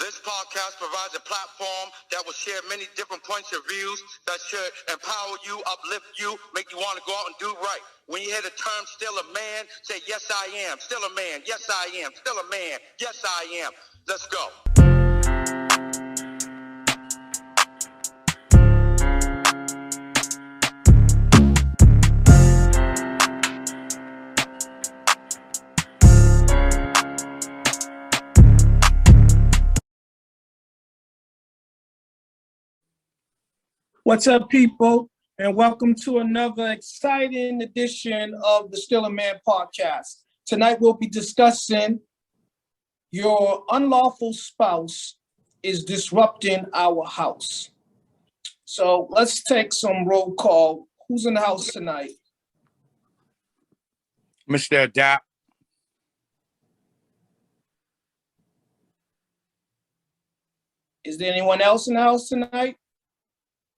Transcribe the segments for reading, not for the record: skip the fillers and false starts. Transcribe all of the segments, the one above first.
This podcast provides a platform that will share many different points of views that should empower you, uplift you, make you want to go out and do right. When you hear the term still a man, say, yes, I am. Still a man. Yes, I am. Still a man. Yes, I am. Let's go. What's up, people, and welcome to another exciting edition of the Still a Man podcast. Tonight, we'll be discussing your unlawful spouse is disrupting our house. So let's take some roll call. Who's in the house tonight? Mr. Adapt. Is there anyone else in the house tonight?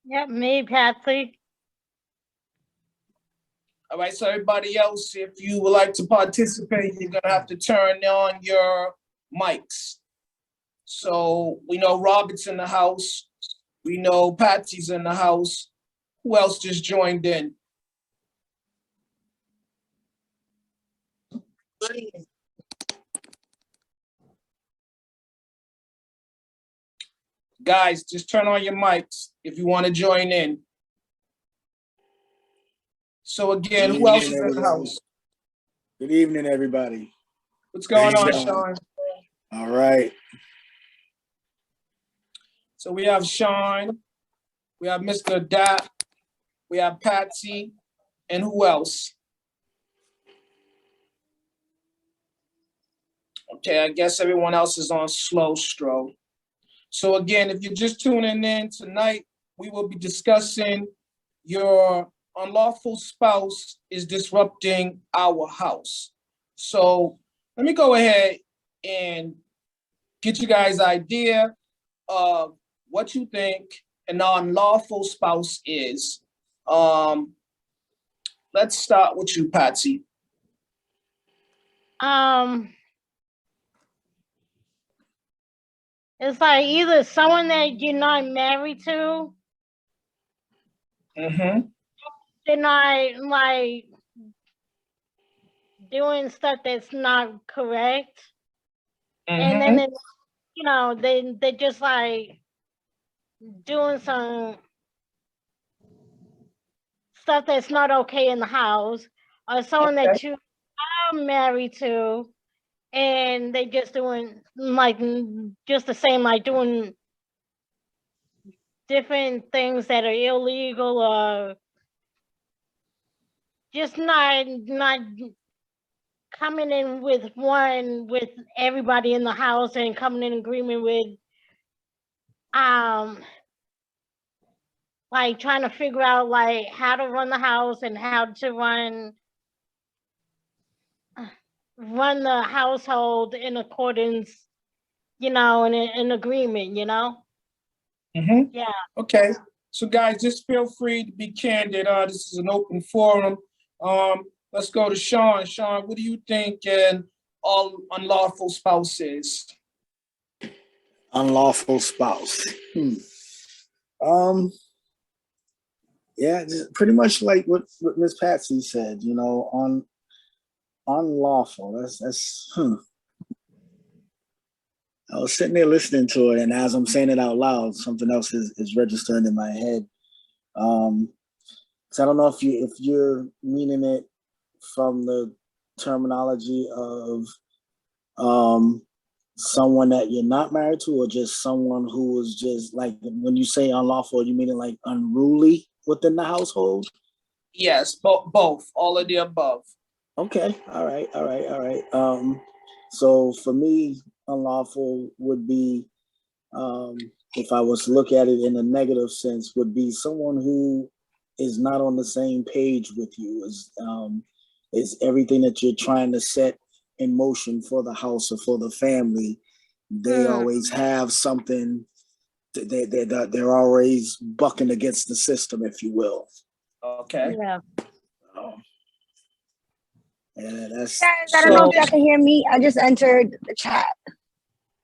Yep, me, Patsy. All right, so everybody else, if you would like to participate, you're gonna have to turn on your mics. So we know Robert's in the house. We know Patsy's in the house. Who else just joined in? Guys, just turn on your mics if you want to join in. So again, who else is in the house? Good evening, everybody. What's going on, Good Sean? All right. So we have Sean, we have Mr. Dap, we have Patsy, and who else? Okay, I guess everyone else is on slow stroll. So again, if you're just tuning in tonight, we will be discussing your unlawful spouse is disrupting our house. So let me go ahead and get you guys an idea of what you think an unlawful spouse is. Let's start with you, Patsy. It's like either someone that you're not married to, Mm-hmm. they're not like doing stuff that's not correct, and then they, they're just like doing some stuff that's not okay in the house, or someone that you are married to, and they just doing like just the same, like doing different things that are illegal, or just not coming in with everybody in the house and coming in agreement with like trying to figure out like how to run the house and how to run the household in accordance, in agreement, Mm-hmm. Yeah. Okay. So guys, just feel free to be candid. This is an open forum. Let's go to Sean. Sean, what do you think an unlawful spouse is? Unlawful spouse. Yeah, just pretty much like what Miss Patsy said, on unlawful. That's I was sitting there listening to it, and as I'm saying it out loud, something else is registering in my head. So I don't know if you're meaning it from the terminology of someone that you're not married to, or just someone who is just like, when you say unlawful, you mean it like unruly within the household? Yes, both, all of the above. Okay, all right. So for me, unlawful would be, if I was to look at it in a negative sense, would be someone who is not on the same page with you, is everything that you're trying to set in motion for the house or for the family. They always have something, they're always bucking against the system, if you will. Okay. Yeah. And that's Guys, I don't know if y'all can hear me. I just entered the chat.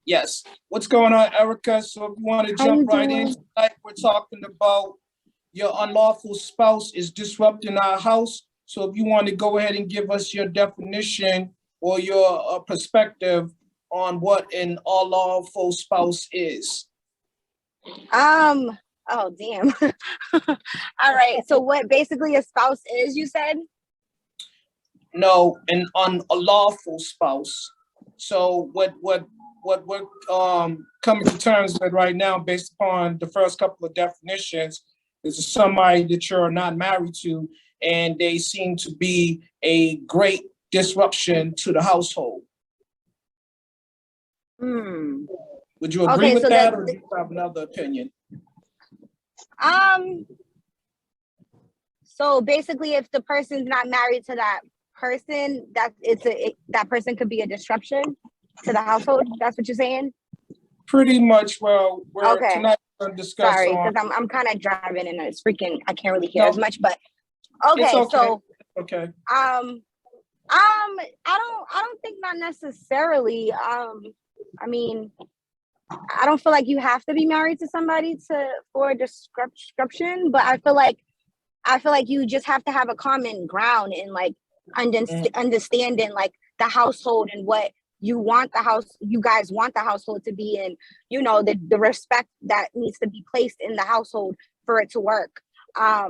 Yes. What's going on, Erica? So if you want to How you jump right in doing? tonight, we're talking about your unlawful spouse is disrupting our house. So if you want to go ahead and give us your definition or your perspective on what an unlawful spouse is. Oh damn. All right. So what basically a spouse is, you said? No, an unlawful spouse. So what we're coming to terms with right now, based upon the first couple of definitions, is somebody that you're not married to, and they seem to be a great disruption to the household. Hmm. Would you agree Okay, with so that, or do you have another opinion? So basically if the person's not married to that person, that person could be a disruption to the household. That's what you're saying? Pretty much. Well, we're Okay. tonight going to discuss Sorry, on. because I'm kind of driving and it's freaking, I can't really hear No, as much, but it's okay, okay. so Okay. I don't think not necessarily. I mean, I don't feel like you have to be married to somebody for a description, but I feel like you just have to have a common ground in like understanding like the household and what you guys want the household to be in, you know, the respect that needs to be placed in the household for it to work. I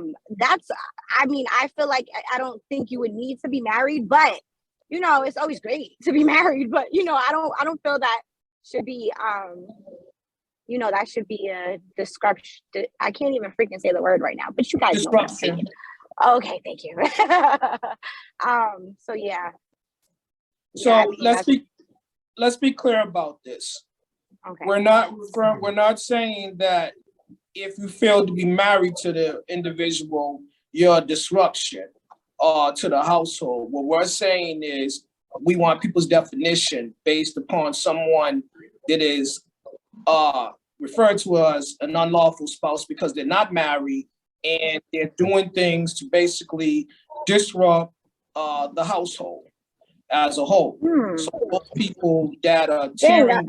feel like I don't think you would need to be married, but you know, it's always great to be married, but you know, I don't feel that should be you know, that should be a description. I can't even freaking say the word right now, but you guys know what I'm saying. Okay, thank you. So yeah. So let's be clear about this. Okay. We're not saying that if you fail to be married to the individual, you're a disruption to the household. What we're saying is we want people's definition based upon someone that is referred to as an unlawful spouse because they're not married and they're doing things to basically disrupt the household as a whole. So those people that are tearing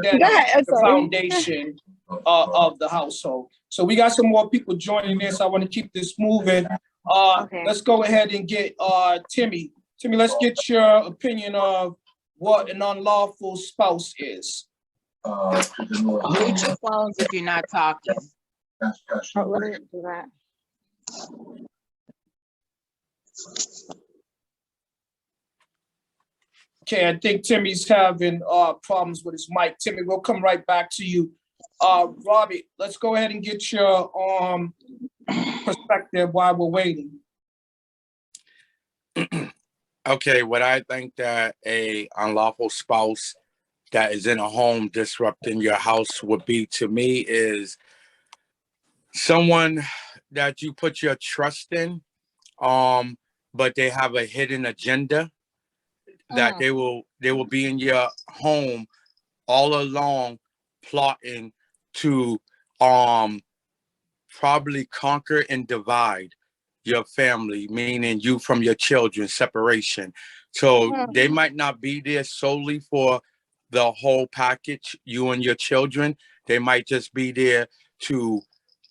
down the foundation of the household. So we got some more people joining in, so I want to keep this moving. Okay. Let's go ahead and get Timmy. Timmy, let's get your opinion of what an unlawful spouse is. Mute your phones if you're not talking. Oh, let me do that. Okay, I think Timmy's having problems with his mic. Timmy, we'll come right back to you. Robbie, let's go ahead and get your perspective while we're waiting. Okay, what I think that a unlawful spouse that is in a home disrupting your house would be to me is someone that you put your trust in, but they have a hidden agenda that they will be in your home all along plotting to probably conquer and divide your family, meaning you from your children, separation. So they might not be there solely for the whole package, you and your children. They might just be there to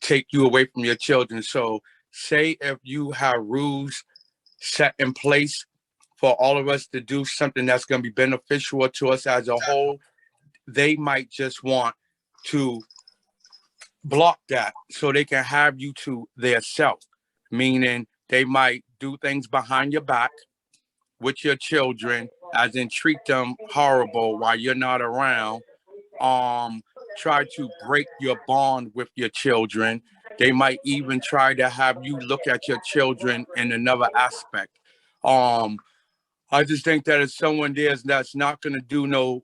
take you away from your children. So say if you have rules set in place for all of us to do something that's going to be beneficial to us as a whole, they might just want to block that so they can have you to their self, meaning they might do things behind your back with your children, as in treat them horrible while you're not around, try to break your bond with your children. They might even try to have you look at your children in another aspect. I just think that if someone there that's not going to do no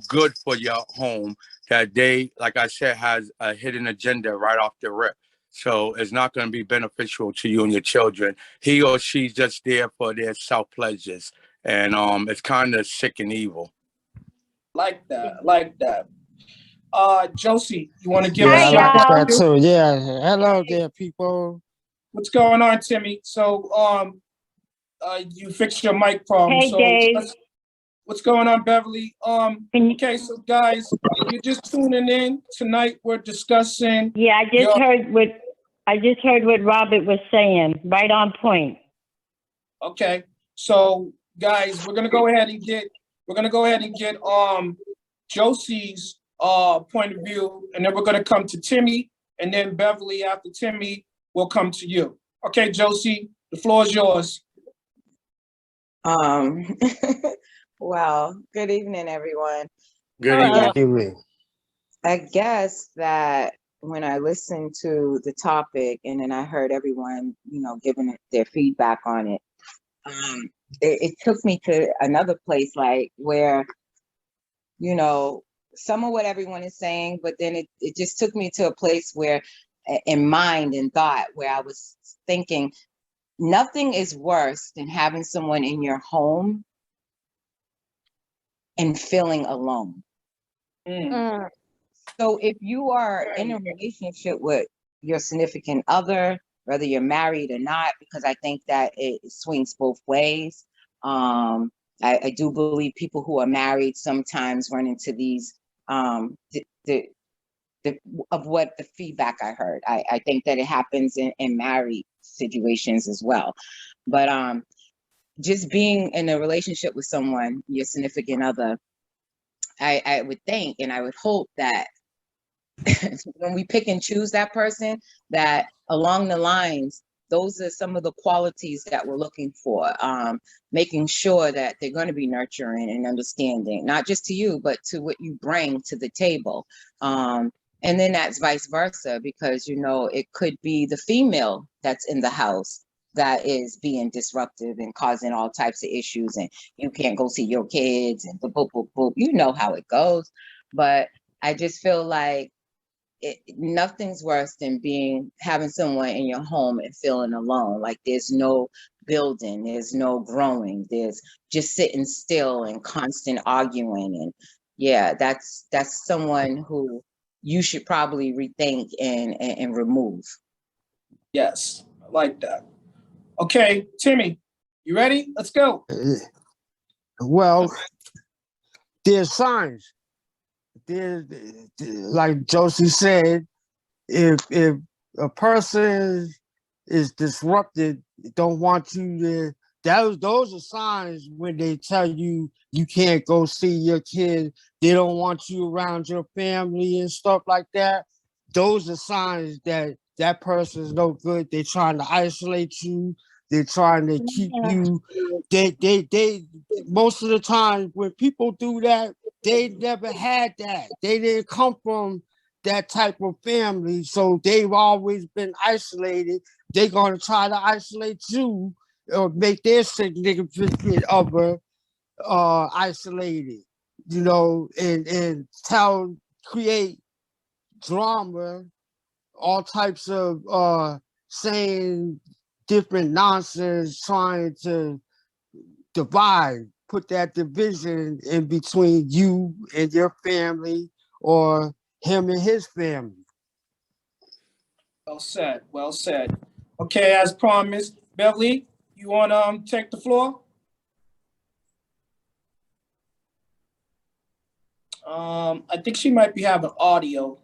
good for your home, that they, like I said, has a hidden agenda right off the rip. So it's not going to be beneficial to you and your children. He or she's just there for their self pleasures, and it's kind of sick and evil. Like that. Josie, you want to give Yeah, us I your like point of that view? too. Yeah. Hello there, people. What's going on, Timmy? So you fixed your mic problem. Hey, So Dave. What's going on, Beverly? Can you, Okay, so guys, if you're just tuning in, tonight we're discussing yeah, I just heard what Robert was saying. Right on point. Okay, so guys, we're gonna go ahead and get Josie's point of view, and then we're gonna come to Timmy, and then Beverly after Timmy will come to you. Okay, Josie, the floor is yours. Well, good evening, everyone. Good Hello. evening. I guess that when I listened to the topic and then I heard everyone, giving their feedback on it, it took me to another place, like where, some of what everyone is saying, but then it just took me to a place where, in mind and thought, where I was thinking, nothing is worse than having someone in your home and feeling alone. So if you are in a relationship with your significant other, whether you're married or not, because I think that it swings both ways. I do believe people who are married sometimes run into these of what the feedback I heard. I think that it happens in married situations as well. But just being in a relationship with someone, your significant other, I would think and I would hope that when we pick and choose that person, that along the lines, those are some of the qualities that we're looking for. Making sure that they're going to be nurturing and understanding, not just to you, but to what you bring to the table. And then that's vice versa, because, it could be the female that's in the house that is being disruptive and causing all types of issues, and you can't go see your kids and boop, boop, boop, boop. You know how it goes. But I just feel like nothing's worse than having someone in your home and feeling alone. Like there's no building, there's no growing, there's just sitting still and constant arguing. And yeah, that's someone who you should probably rethink and remove. Yes, I like that. Okay, Timmy, you ready? Let's go. Well, there's signs. There's, like Josie said, if a person is disrupted, don't want you to, those are signs when they tell you you can't go see your kid, they don't want you around your family and stuff like that. Those are signs that that person is no good. They're trying to isolate you. They're trying to keep you. They most of the time when people do that, they never had that. They didn't come from that type of family, so they've always been isolated. They're gonna try to isolate you or make their significant other isolated, and create drama, all types of saying different nonsense, trying to divide, put that division in between you and your family or him and his family. Well said, well said. Okay, as promised, Beverly, you want to take the floor? I think she might be having audio.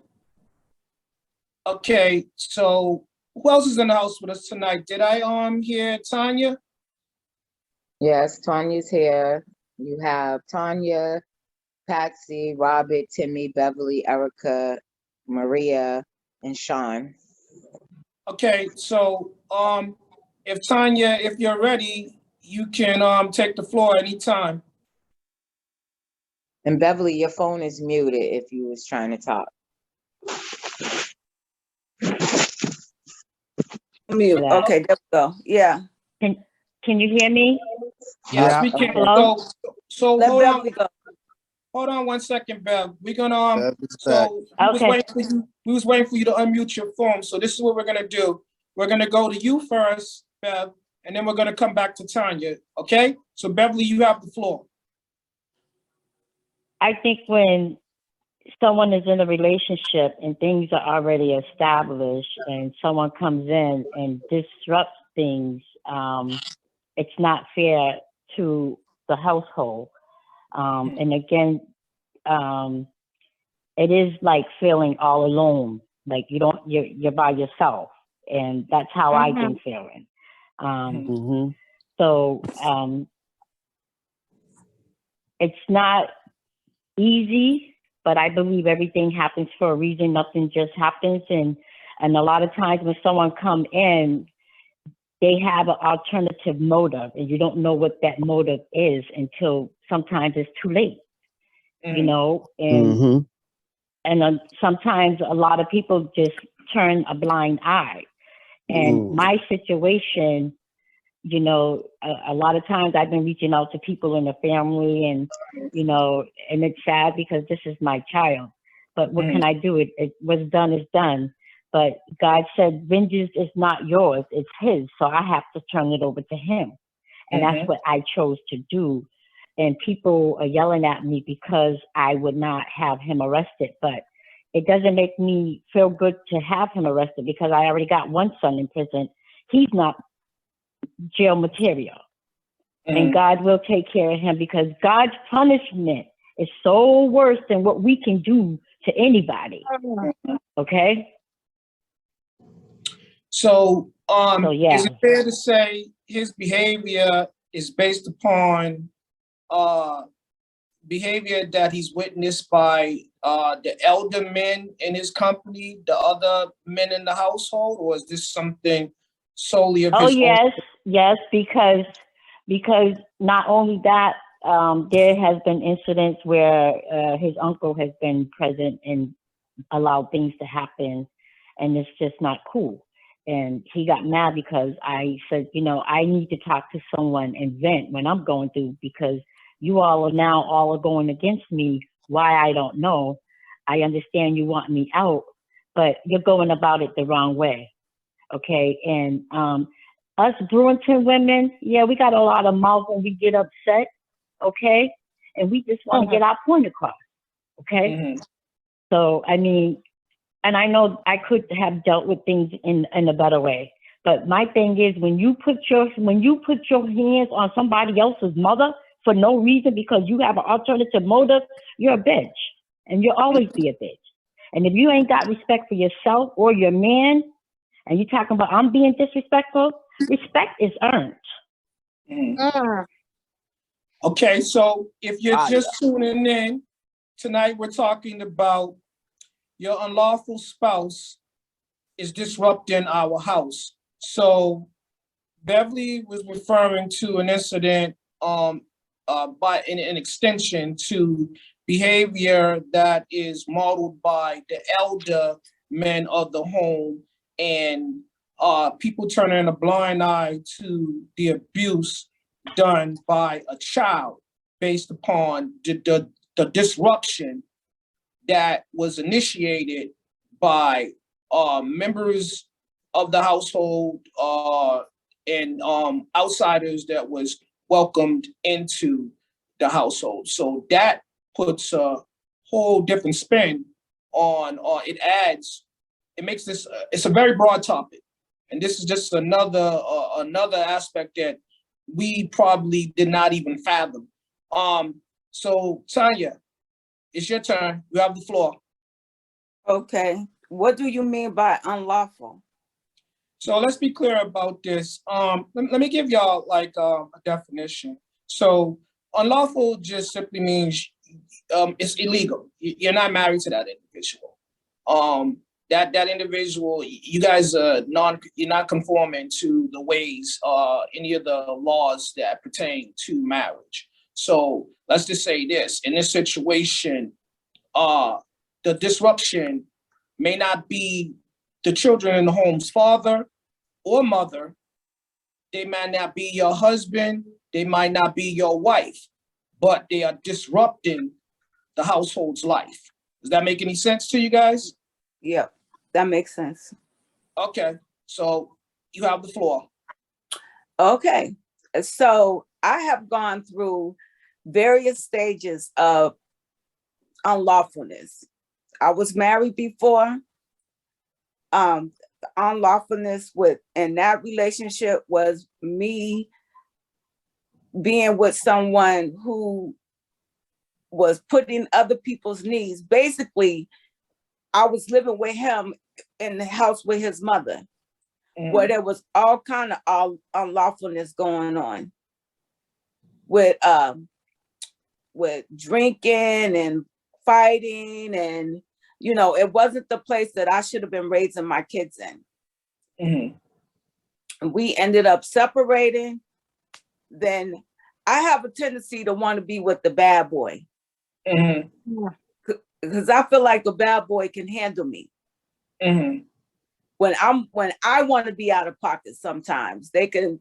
Okay, so who else is in the house with us tonight? Did I hear Tanya? Yes, Tanya's here. You have Tanya, Patsy, Robert, Timmy, Beverly, Erica, Maria, and Sean. Okay, so if Tanya, if you're ready, you can take the floor anytime. And Beverly, your phone is muted if you was trying to talk. Mute. Okay, there we go. Yeah. Can you hear me? Yes, we can. Hello? So Let hold Beverly on. go. Hold on 1 second, Bev. We're gonna so we was waiting for you to unmute your phone. So this is what we're gonna do. We're gonna go to you first, Bev, and then we're gonna come back to Tanya. Okay? So Beverly, you have the floor. I think when someone is in a relationship and things are already established and someone comes in and disrupts things, it's not fair to the household. And again, it is like feeling all alone, like you're by yourself, and that's how I've been feeling. So it's not easy, but I believe everything happens for a reason. Nothing just happens, and a lot of times when someone come in, they have an alternative motive, and you don't know what that motive is until sometimes it's too late, you know. And sometimes a lot of people just turn a blind eye. And my situation, you know, a lot of times I've been reaching out to people in the family, and you know, and it's sad because this is my child. But what can I do? It what's done is done. But God said, vengeance is not yours, it's his. So I have to turn it over to him. And that's what I chose to do. And people are yelling at me because I would not have him arrested. But it doesn't make me feel good to have him arrested because I already got one son in prison. He's not jail material. And God will take care of him because God's punishment is so worse than what we can do to anybody. Okay? So, yeah. is it fair to say his behavior is based upon behavior that he's witnessed by the elder men in his company, the other men in the household, or is this something solely of his own? Yes, because not only that, there has been incidents where his uncle has been present and allowed things to happen, and it's just not cool. And he got mad because I said, you know, I need to talk to someone and vent when I'm going through, because you all are going against me. Why, I don't know. I understand you want me out, but you're going about it the wrong way. Okay. And us Brewington women, yeah, we got a lot of mouth when we get upset. Okay. And we just want to get our point across. Okay. So, I mean, and I know I could have dealt with things in a better way. But my thing is, when you put your hands on somebody else's mother for no reason because you have an alternative motive, you're a bitch. And you'll always be a bitch. And if you ain't got respect for yourself or your man, and you're talking about I'm being disrespectful, respect is earned. Okay, so if you're just tuning in, tonight we're talking about your unlawful spouse is disrupting our house. So Beverly was referring to an incident by an extension to behavior that is modeled by the elder men of the home, and people turning a blind eye to the abuse done by a child based upon the disruption that was initiated by members of the household and outsiders that was welcomed into the household. So that puts a whole different spin on, it makes this, it's a very broad topic. And this is just another aspect that we probably did not even fathom. So Tanya, it's your turn. You have the floor. Okay. What do you mean by unlawful? So let's be clear about this. Let me give y'all like a definition. So unlawful just simply means it's illegal. You're not married to that individual. That individual, you guys you're not conforming to the ways, any of the laws that pertain to marriage. So let's just say this, in this situation, the disruption may not be the children in the home's father or mother. They might not be your husband. They might not be your wife, but they are disrupting the household's life. Does that make any sense to you guys? Yeah, that makes sense. Okay, so you have the floor. Okay, so I have gone through various stages of unlawfulness. I was married before. Unlawfulness in that relationship was me being with someone who was putting other people's needs. Basically, I was living with him in the house with his mother, where there was all kind of unlawfulness going on with drinking and fighting, and it wasn't the place that I should have been raising my kids in. And we ended up separating. Then I have a tendency to want to be with the bad boy. Because I feel like the bad boy can handle me. When I want to be out of pocket, sometimes they can,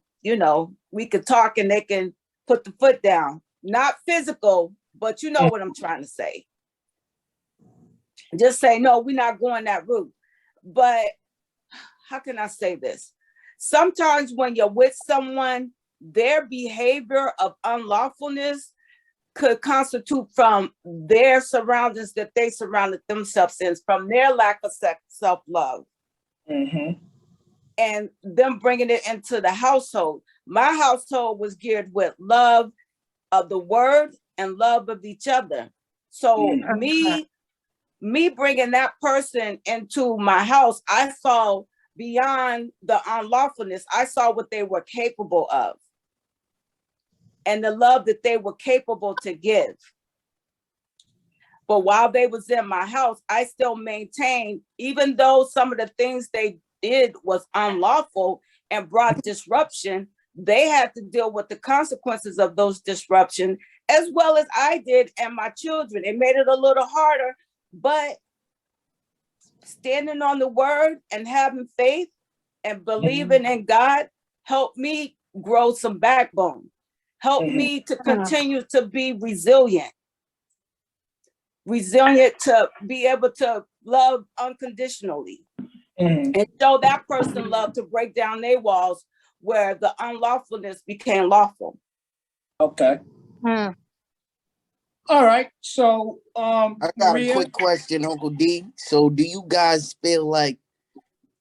we could talk and they can put the foot down. Not physical, but you know what I'm trying to say. Just say, no, we're not going that route. But how can I say this? Sometimes when you're with someone, their behavior of unlawfulness could constitute from their surroundings that they surrounded themselves in, from their lack of self-love. And them bringing it into the household. My household was geared with love of the word and love of each other. So me bringing that person into my house, I saw beyond the unlawfulness. I saw what they were capable of and the love that they were capable to give. But while they was in my house, I still maintained, even though some of the things they did was unlawful and brought disruption, they had to deal with the consequences of those disruptions, as well as I did and my children. It made it a little harder, but standing on the word and having faith and believing in God helped me grow some backbone, helped me to continue to be resilient to be able to love unconditionally and show that person love, to break down their walls where the unlawfulness became lawful. Okay. All right. So, I got a quick question, Uncle D. So do you guys feel like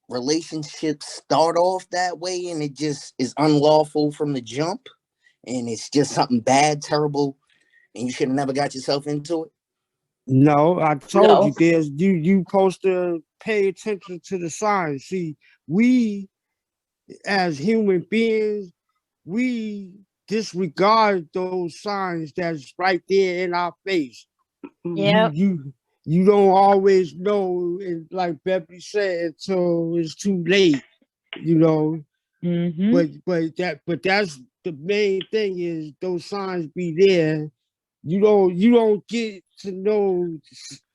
relationships start off that way and it just is unlawful from the jump and it's just something bad, terrible, and you should have never got yourself into it? No, I told you there's you supposed to pay attention to the signs. See, we as human beings, we disregard those signs that's right there in our face. You don't always know, and like Beverly said, until it's too late, But that's the main thing, is those signs be there. You don't get to know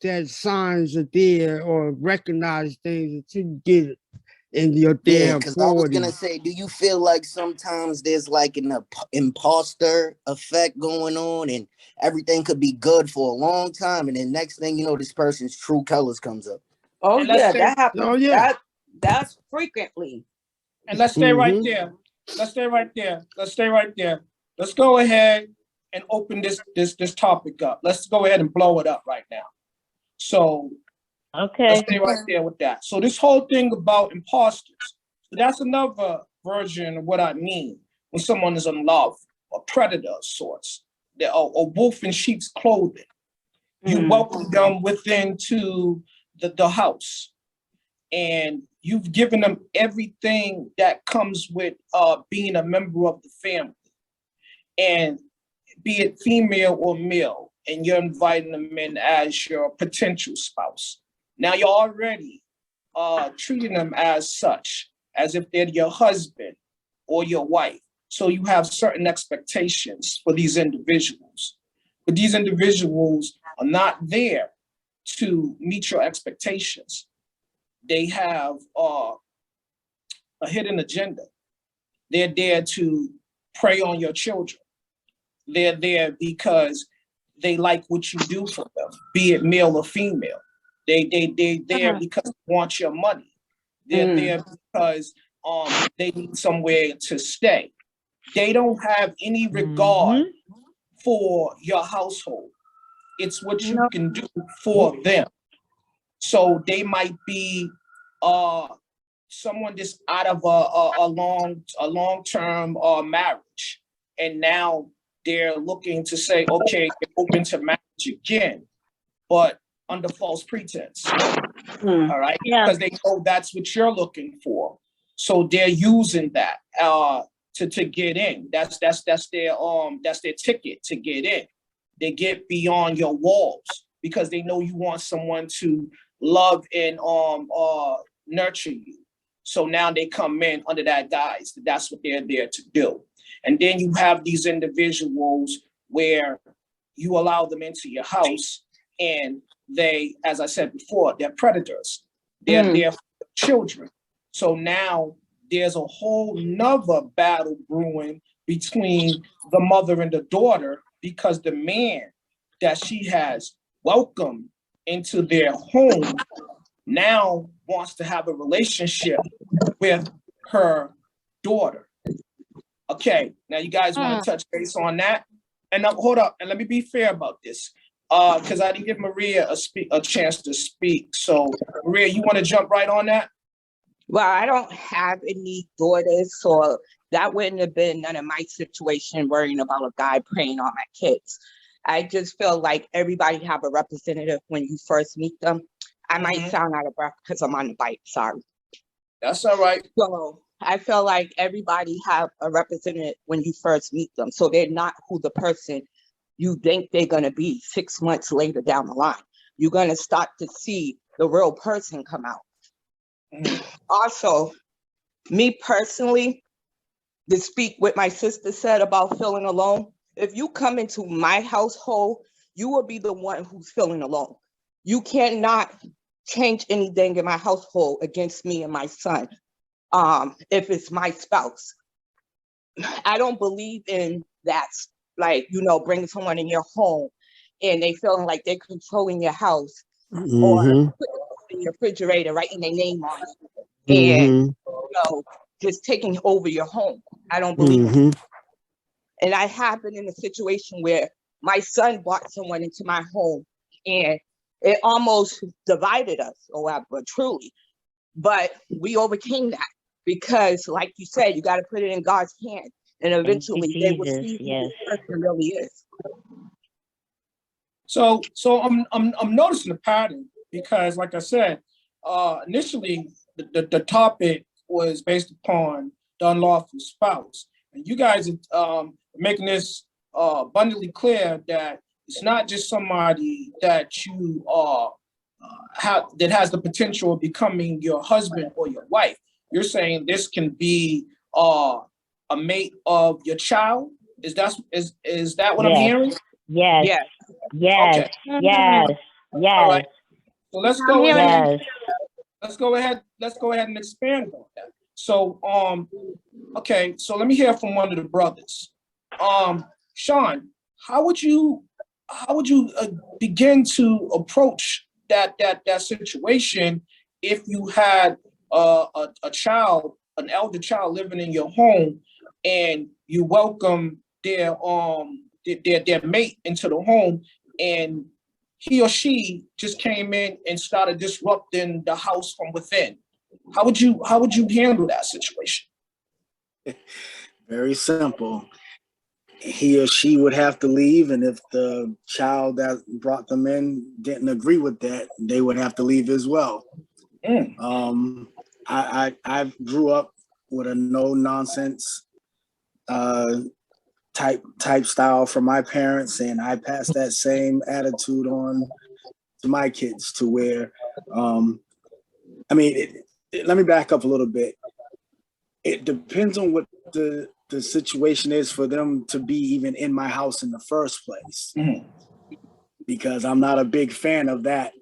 that signs are there or recognize things until you get it in your damn 40s. I was gonna say, do you feel like sometimes there's like an imposter effect going on, and everything could be good for a long time, and then next thing you know, this person's true colors comes up? Oh yeah, that happens. Oh yeah, that's frequently. And let's stay right there. Let's stay right there. Let's go ahead and open this topic up. Let's go ahead and blow it up right now. So let's stay right there with that. So this whole thing about imposters, so that's another version of what I mean when someone is in love, a predator of sorts, a wolf in sheep's clothing. You welcome them within to the house, and you've given them everything that comes with being a member of the family, and be it female or male, and you're inviting them in as your potential spouse. Now you're already treating them as such, as if they're your husband or your wife. So you have certain expectations for these individuals, but these individuals are not there to meet your expectations. They have a hidden agenda. They're there to prey on your children. They're there because they like what you do for them, be it male or female. They're there because they want your money. They're there because they need somewhere to stay. They don't have any regard for your household. It's what you can do for them. So they might be someone that's out of a long-term marriage, and now they're looking to say, okay, they're open to marriage again, but under false pretense. All right, Yeah. because they know that's what you're looking for, so they're using that to get in. That's their ticket to get in. They get beyond your walls because they know you want someone to love and nurture you. So now they come in under that guise. That's what they're there to do. And then you have these individuals where you allow them into your house and they, as I said before, they're predators. They're there for children. So now there's a whole nother battle brewing between the mother and the daughter because the man that she has welcomed into their home now wants to have a relationship with her daughter. Okay, now you guys want to touch base on that? And now, hold up, and let me be fair about this, because I didn't give Maria a chance to speak. So, Maria, you want to jump right on that? Well, I don't have any daughters, so that wouldn't have been none of my situation worrying about a guy preying on my kids. I just feel like everybody have a representative when you first meet them. I might sound out of breath because I'm on the bike, sorry. That's all right. So I feel like everybody have a representative when you first meet them. So they're not who the person you think they're gonna be 6 months later down the line. You're gonna start to see the real person come out. Also, me personally, to speak what my sister said about feeling alone, if you come into my household, you will be the one who's feeling alone. You cannot change anything in my household against me and my son, if it's my spouse. I don't believe in that, like, you know, bringing someone in your home and they feeling like they're controlling your house or putting in your refrigerator, writing their name on it, and you know, just taking over your home. I don't believe in it. And I have been in a situation where my son brought someone into my home and it almost divided us, truly. But we overcame that because, like you said, you got to put it in God's hand, and eventually they will see who this person really is. So I'm noticing the pattern because, like I said, initially the topic was based upon the unlawful spouse, and you guys are making this abundantly clear that it's not just somebody that you that has the potential of becoming your husband or your wife. You're saying this can be a mate of your child. Is that what I'm hearing? Yes. Yeah. Yes. Okay. Yes. Yes. All right. So let's go hearing ahead. Yes. Let's go ahead and expand on that. So okay, so let me hear from one of the brothers. Sean, how would you begin to approach that situation if you had a child, an elder child living in your home, and you welcome their mate into the home, and he or she just came in and started disrupting the house from within? How would you handle that situation? Very simple. He or she would have to leave, and if the child that brought them in didn't agree with that, they would have to leave as well. I grew up with a no nonsense type style from my parents, and I passed that same attitude on to my kids, to where let me back up a little bit. It depends on what the situation is for them to be even in my house in the first place, because I'm not a big fan of that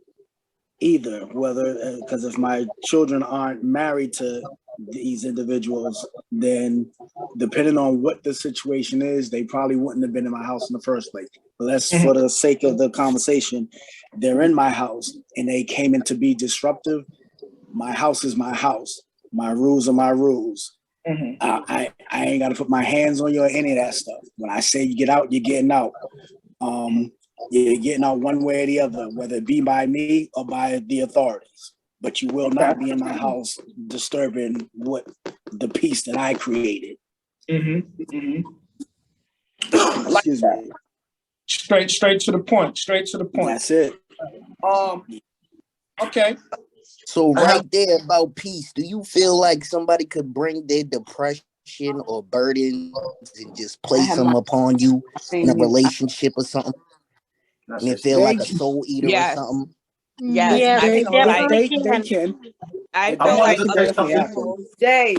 either. Because if my children aren't married to these individuals, then depending on what the situation is, they probably wouldn't have been in my house in the first place. But that's for the sake of the conversation. They're in my house and they came in to be disruptive. My house is my house. My rules are my rules. I ain't got to put my hands on you or any of that stuff. When I say you get out, you're getting out. You're getting out one way or the other, whether it be by me or by the authorities. But you will not be in my house disturbing the peace that I created. Like Excuse that. me. Straight to the point. Straight to the point. That's it. Okay. So right there about peace, do you feel like somebody could bring their depression or burdens and just place them upon you in a relationship or something? And it feel like a soul eater or Yes. something? Yes, Yes, I they feel like definitely They can. can. I That feel like can definitely happen. Jay,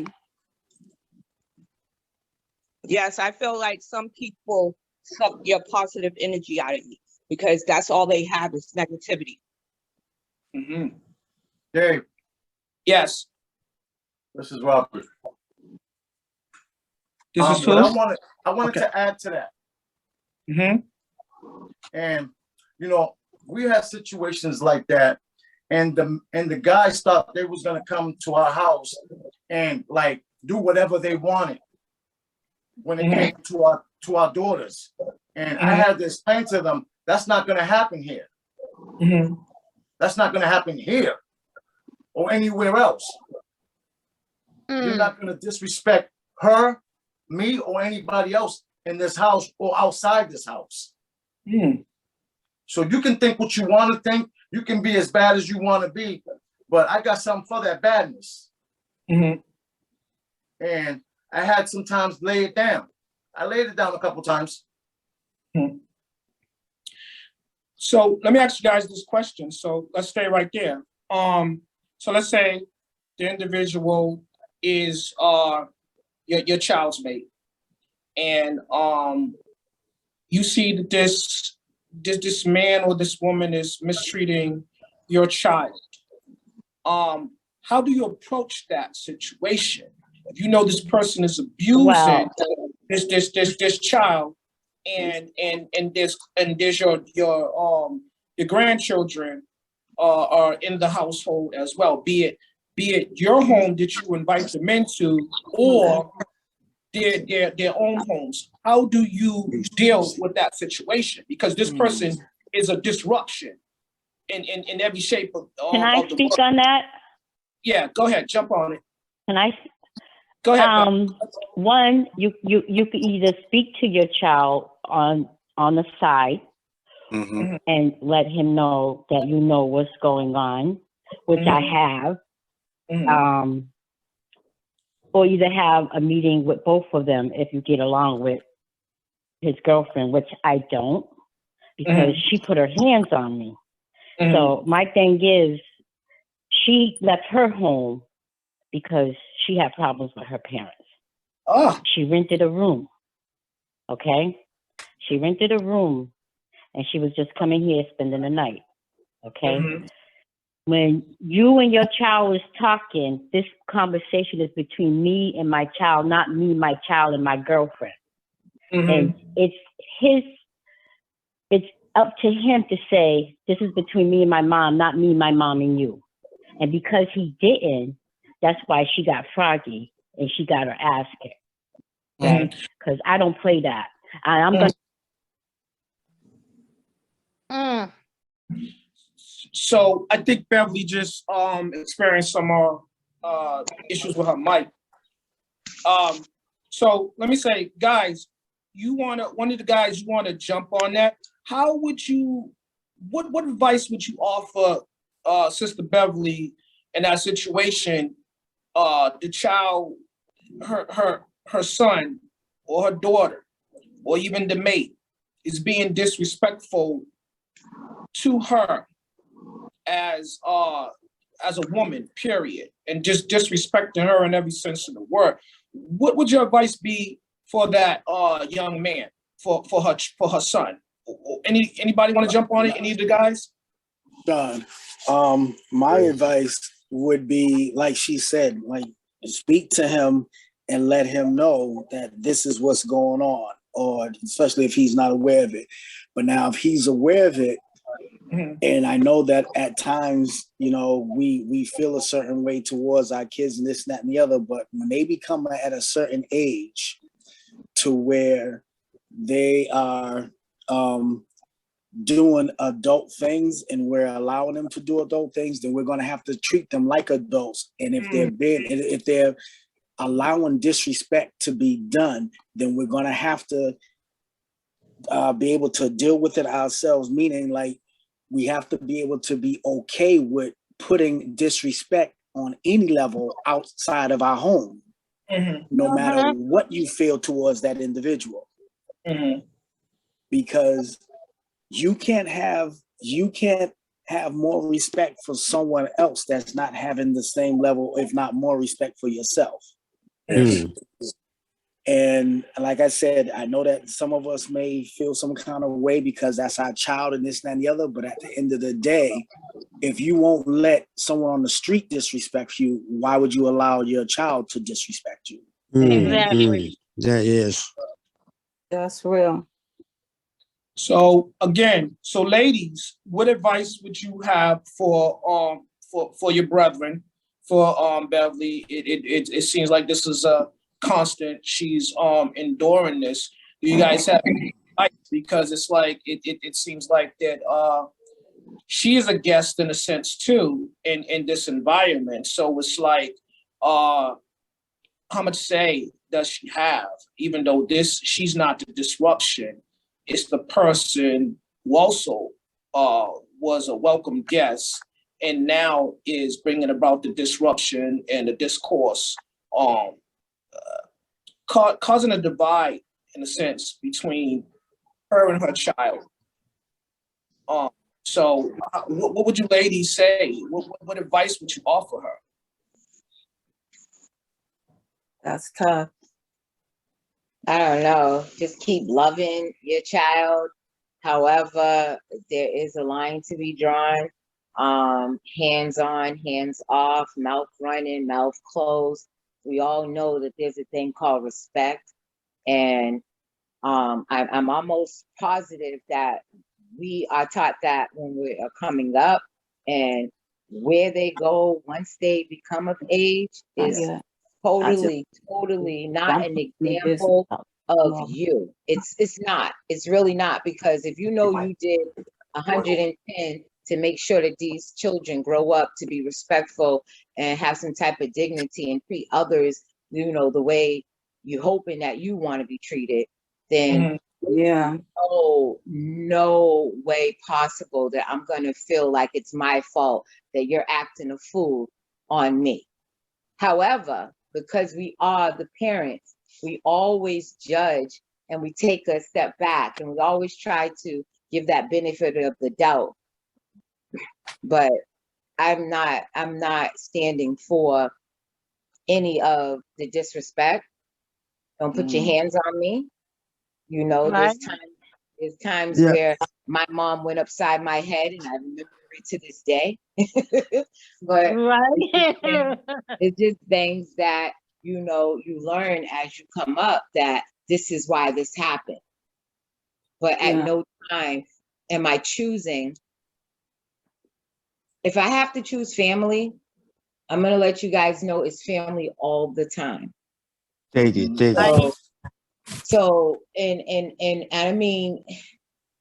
yes, I feel like some people suck your positive energy out of you because that's all they have is negativity. Mm-hmm. Dave, Yes. this is Robert. This is But who? I wanted to add to that. Mm-hmm. And you know, we had situations like that, and the guys thought they was gonna come to our house and like do whatever they wanted when it came to our daughters. And I had to explain to them that's not gonna happen here. Mm-hmm. That's not gonna happen here or anywhere else. You're not gonna disrespect her, me, or anybody else in this house or outside this house. Mm. So you can think what you want to think. You can be as bad as you want to be, but I got something for that badness. Mm-hmm. And I had sometimes lay it down. I laid it down a couple times. Mm-hmm. So let me ask you guys this question. So let's stay right there. So let's say the individual is your child's mate, and you see that this man or this woman is mistreating your child. How do you approach that situation? If you know this person is abusing this child, and there's your grandchildren are in the household as well, be it your home that you invite them into, or their own homes. How do you deal with that situation? Because this person is a disruption in every shape of Can I of the speak world. on that? Yeah, go ahead, jump on it. Can I? Go ahead. One, you could either speak to your child on the side and let him know that you know what's going on, which I have. Or either have a meeting with both of them if you get along with his girlfriend, which I don't, because she put her hands on me. So my thing is, she left her home because she had problems with her parents. Oh. She rented a room. Okay? She rented a room and she was just coming here spending the night. Okay? When you and your child was talking, this conversation is between me and my child, not me, my child, and my girlfriend. And it's up to him to say, this is between me and my mom, not me, my mom, and you. And because he didn't, that's why she got froggy and she got her ass kicked. Right? Because I don't play that. I'm going to. So I think Beverly just experienced some issues with her mic. So let me say, guys, one of the guys you wanna jump on that? How would you? What advice would you offer Sister Beverly in that situation? The child, her son or her daughter, or even the mate, is being disrespectful to her as a woman, period, and just disrespecting her in every sense of the word. What would your advice be for that young man, for her son? Anybody want to jump on it? Any of the guys? Done. My advice would be, like she said, like speak to him and let him know that this is what's going on, or especially if he's not aware of it. But now if he's aware of it, and I know that at times, you know, we feel a certain way towards our kids and this, that, and the other, but when they become at a certain age to where they are doing adult things and we're allowing them to do adult things, then we're going to have to treat them like adults. And if they're allowing disrespect to be done, then we're going to have to be able to deal with it ourselves, meaning like we have to be able to be okay with putting disrespect on any level outside of our home, no matter what you feel towards that individual. Because you can't have more respect for someone else that's not having the same level, if not more respect for yourself. And like I said, I know that some of us may feel some kind of way because that's our child and this, that, and the other. But at the end of the day, if you won't let someone on the street disrespect you, why would you allow your child to disrespect you? Exactly. That is. That's real. So again, so ladies, what advice would you have for your brethren, for Beverly? It seems like this is a constant. She's enduring this. Do you guys have advice? Because it's like it seems like that she is a guest in a sense too in this environment. So it's like how much say does she have? Even though she's not the disruption, it's the person who also was a welcome guest and now is bringing about the disruption and the discourse, causing a divide in a sense between her and her child. So what would you ladies say? What advice would you offer her? That's tough. I don't know. Just keep loving your child. However, there is a line to be drawn. Hands on, hands off, mouth running, mouth closed. We all know that there's a thing called respect. And I'm almost positive that we are taught that when we are coming up, and where they go once they become of age is totally not an example of you. It's not. It's really not, because if you know you did 110 to make sure that these children grow up to be respectful and have some type of dignity and treat others, you know, the way you're hoping that you want to be treated, then no way possible that I'm going to feel like it's my fault that you're acting a fool on me. However, because we are the parents, we always judge and we take a step back and we always try to give that benefit of the doubt. But I'm not standing for any of the disrespect. Don't put your hands on me. You know, there's times where my mom went upside my head and I remember it to this day. But it's just things that, you know, you learn as you come up that this is why this happened. But at no time am I choosing. If I have to choose family, I'm going to let you guys know it's family all the time. Thank you. So, and I mean,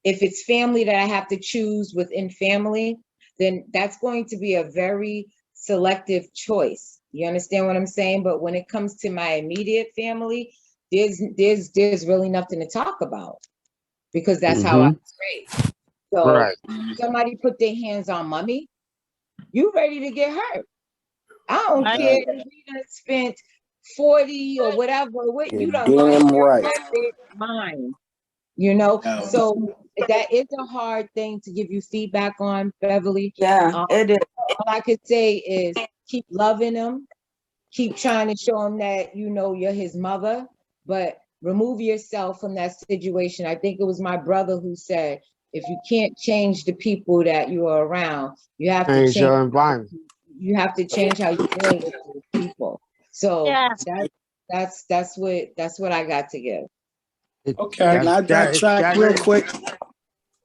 if it's family that I have to choose within family, then that's going to be a very selective choice. You understand what I'm saying? But when it comes to my immediate family, there's really nothing to talk about, because that's how I was raised. So somebody put their hands on mommy, you ready to get hurt. I don't care if we done spent 40 or whatever, you don't damn right. mind, you know? So that is a hard thing to give you feedback on, Beverly. It is. All I could say is keep loving him, keep trying to show him that, you know, you're his mother, but remove yourself from that situation. I think it was my brother who said, if you can't change the people that you are around, you have to change your environment. You have to change how you deal with those people. So that's what I got to give. Okay. Can I backtrack real quick?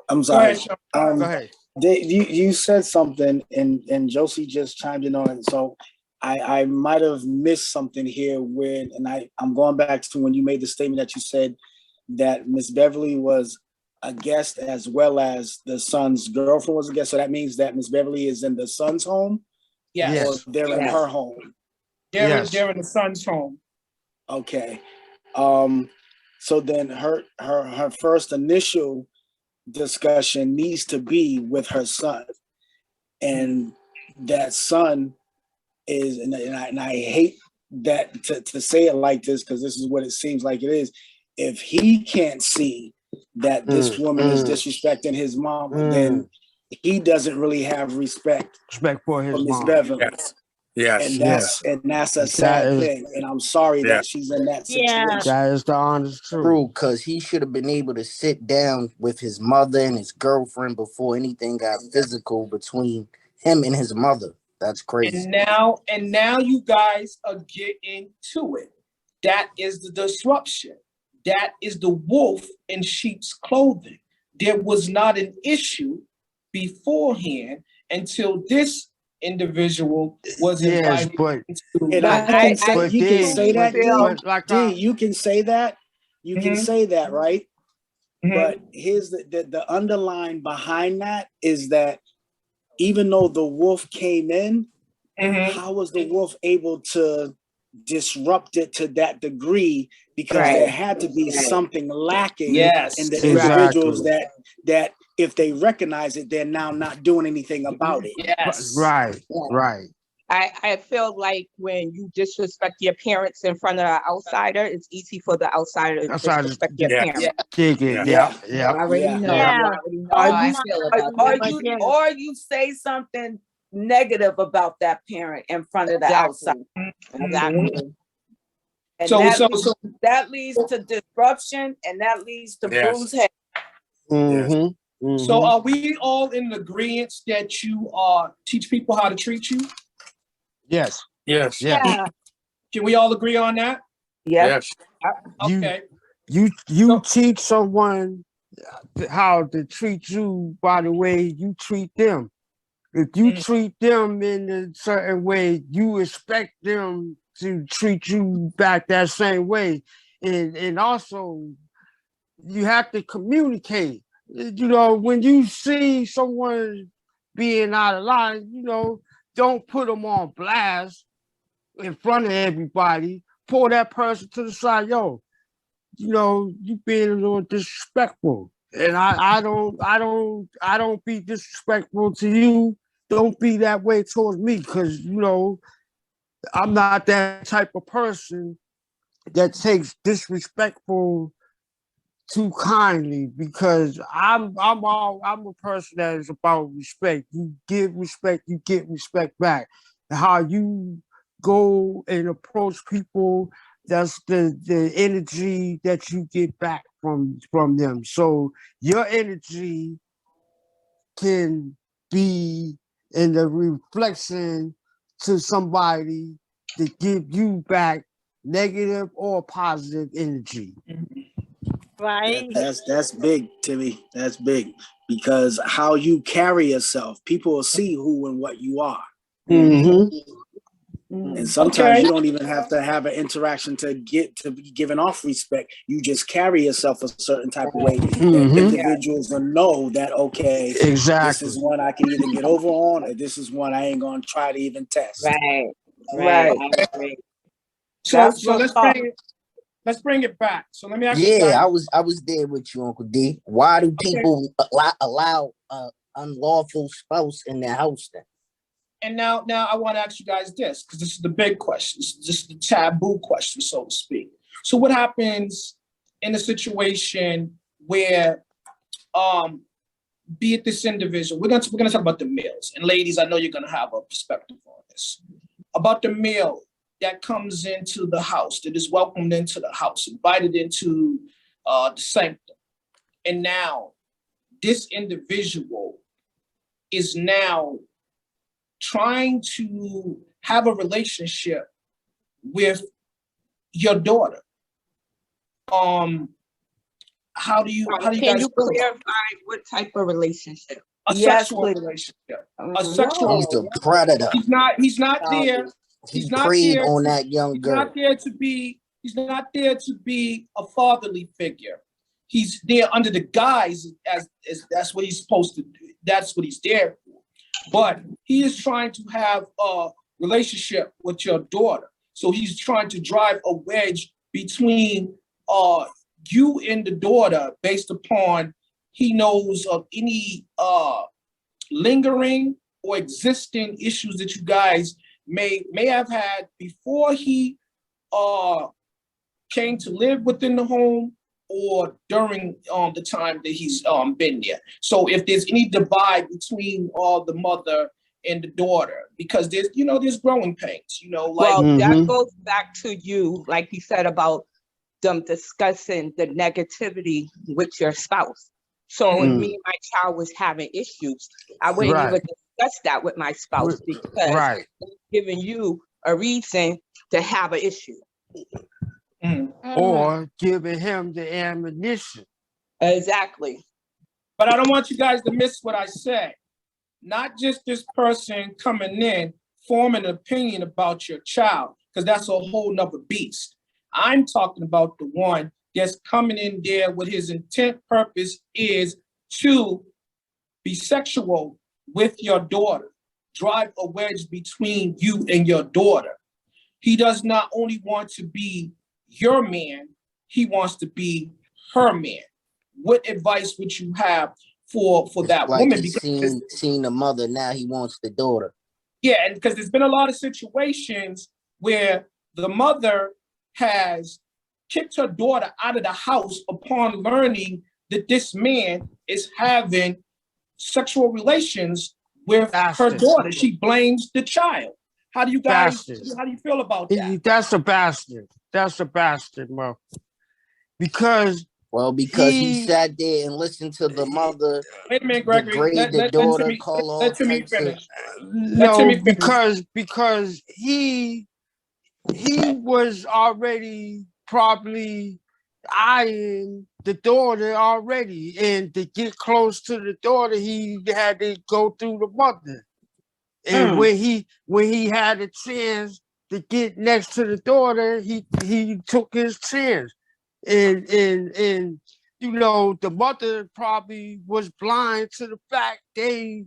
I'm sorry. Go ahead. You said something and Josie just chimed in on it. So I might have missed something here I'm going back to when you made the statement that you said that Miss Beverly was a guest as well as the son's girlfriend was a guest. So that means that Miss Beverly is in the son's home? Yes. Or they're in her home? They're in the son's home. Okay. So then her first initial discussion needs to be with her son, and that son is, and I hate that to say it like this, because this is what it seems like it is. If he can't see that this woman is disrespecting his mama, then he doesn't really have respect for his Miss mom. Beverly. Yes. And that's a sad thing. And I'm sorry that she's in that situation. That is the honest truth. True, because he should have been able to sit down with his mother and his girlfriend before anything got physical between him and his mother. That's crazy. And now you guys are getting to it. That is the disruption. That is the wolf in sheep's clothing. There was not an issue beforehand until this individual was invited into. And you can say that, D. You can say that. You can say that, right? But here's the underline behind that is that even though the wolf came in, how was the wolf able to disrupt it to that degree? Because there had to be something lacking in the individuals that if they recognize it, they're now not doing anything about it. Right. I feel like when you disrespect your parents in front of an outsider, it's easy for the outsider to disrespect your parents. I already know. I already know how I feel about that. Or you say something negative about that parent in front of the outside. Exactly. And So that leads to disruption, and that leads to bruised head. So are we all in agreement that you teach people how to treat you? Yes. Yeah. Can we all agree on that? Yes. Okay. You teach someone how to treat you by the way you treat them. If you treat them in a certain way, you expect them to treat you back that same way. And also, you have to communicate. You know, when you see someone being out of line, you know, don't put them on blast in front of everybody. Pull that person to the side. Yo, you know, you being a little disrespectful. And I don't be disrespectful to you. Don't be that way towards me, because you know I'm not that type of person that takes disrespectful too kindly, because I'm a person that is about respect. You give respect, you get respect back. How you go and approach people, that's the energy that you get back from them. So your energy can be in the reflection to somebody to give you back negative or positive energy. Right. That's big, Timmy. That's big, because how you carry yourself, people will see who and what you are. And sometimes you don't even have to have an interaction to get to be given off respect. You just carry yourself a certain type of way. Individuals will know that, okay, this is one I can either get over on, or this is one I ain't gonna try to even test. Right. So let's bring it back. So let me ask you guys. I was there with you, Uncle D. Why do people allow unlawful spouse in their house then? And now I want to ask you guys this, because this is the big question. This is the taboo question, so to speak. So what happens in a situation where, be it this individual, we're gonna talk about the males. And ladies, I know you're gonna have a perspective on this. About the male that comes into the house, that is welcomed into the house, invited into the sanctum. And now this individual is now trying to have a relationship with your daughter. How do you guys clarify what type of relationship? A sexual relationship. A sexual. He's a predator. He's not there. He preyed on that young girl. He's not there to be a fatherly figure. He's there under the guise as that's what he's supposed to do. That's what he's there for. But he is trying to have a relationship with your daughter. So he's trying to drive a wedge between you and the daughter based upon he knows of any lingering or existing issues that you guys may have had before he came to live within the home or during the time that he's been there. So if there's any divide between the mother and the daughter, because there's growing pains, like Well, that goes back to you, like you said about them discussing the negativity with your spouse. So if me and my child was having issues, I wouldn't even discuss that with my spouse because it's giving you a reason to have an issue. Or giving him the ammunition. Exactly. But I don't want you guys to miss what I said. Not just this person coming in, forming an opinion about your child, because that's a whole nother beast. I'm talking about the one that's coming in there with his intent purpose is to be sexual with your daughter, drive a wedge between you and your daughter. He does not only want to be your man, he wants to be her man. What advice would you have for that like woman? He's Because seen the mother, now he wants the daughter. yeah, and because there's been a lot of situations where the mother has kicked her daughter out of the house upon learning that this man is having sexual relations with her daughter. She blames the child. How do you guys, how do you feel about that? That's a bastard. That's a bastard, bro. Because he sat there and listened to the mother. Wait a minute, Gregory. Degrade the daughter, call all types of. No, because he was already probably eyeing the daughter already, and to get close to the daughter, he had to go through the mother. And when he had a chance to get next to the daughter, he took his chance. And the mother probably was blind to the fact they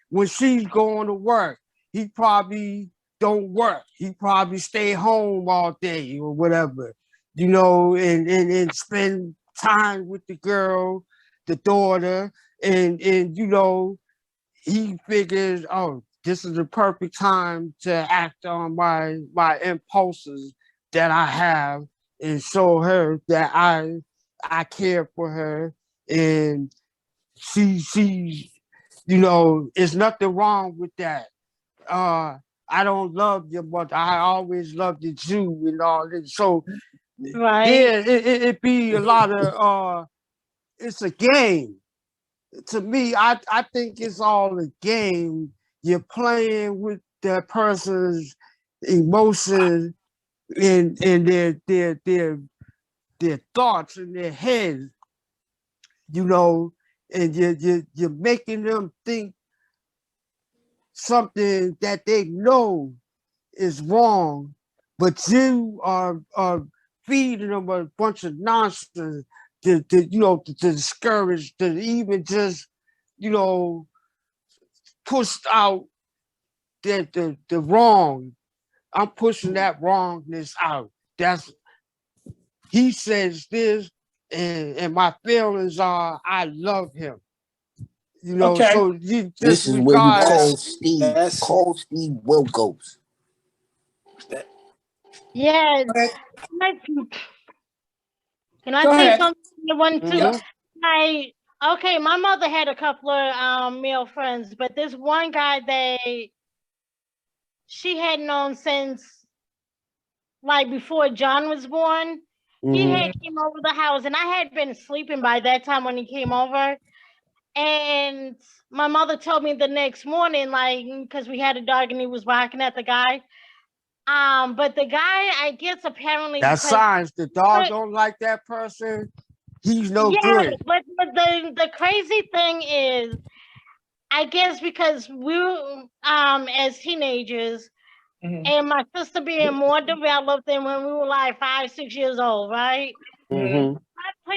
when she's going to work, he probably don't work. He probably stay home all day or whatever, and spend time with the girl, the daughter, and he figures, oh, this is the perfect time to act on my impulses that I have and show her that I care for her, and she there's nothing wrong with that. I don't love your mother. I always loved you and all this. So yeah, it be a lot of it's a game. To me, I think it's all a game. You're playing with that person's emotions and their thoughts in their head, and you're making them think something that they know is wrong, but you are feeding them a bunch of nonsense to discourage, to even just, push out the wrong. I'm pushing that wrongness out. He says this, and my feelings are, I love him. So you this is where you call Steve. Call Steve Wilkos. Yeah. Can I say something to one too? Okay, my mother had a couple of male friends, but this one guy she had known since like before John was born. He had came over the house, and I had been sleeping by that time when he came over. And my mother told me the next morning, like, because we had a dog and he was barking at the guy. But the guy, I guess apparently that's signs the dog don't like that person. He's no good. But the crazy thing is, I guess because we as teenagers, and my sister being more developed than when we were like 5, 6 years old, right? I put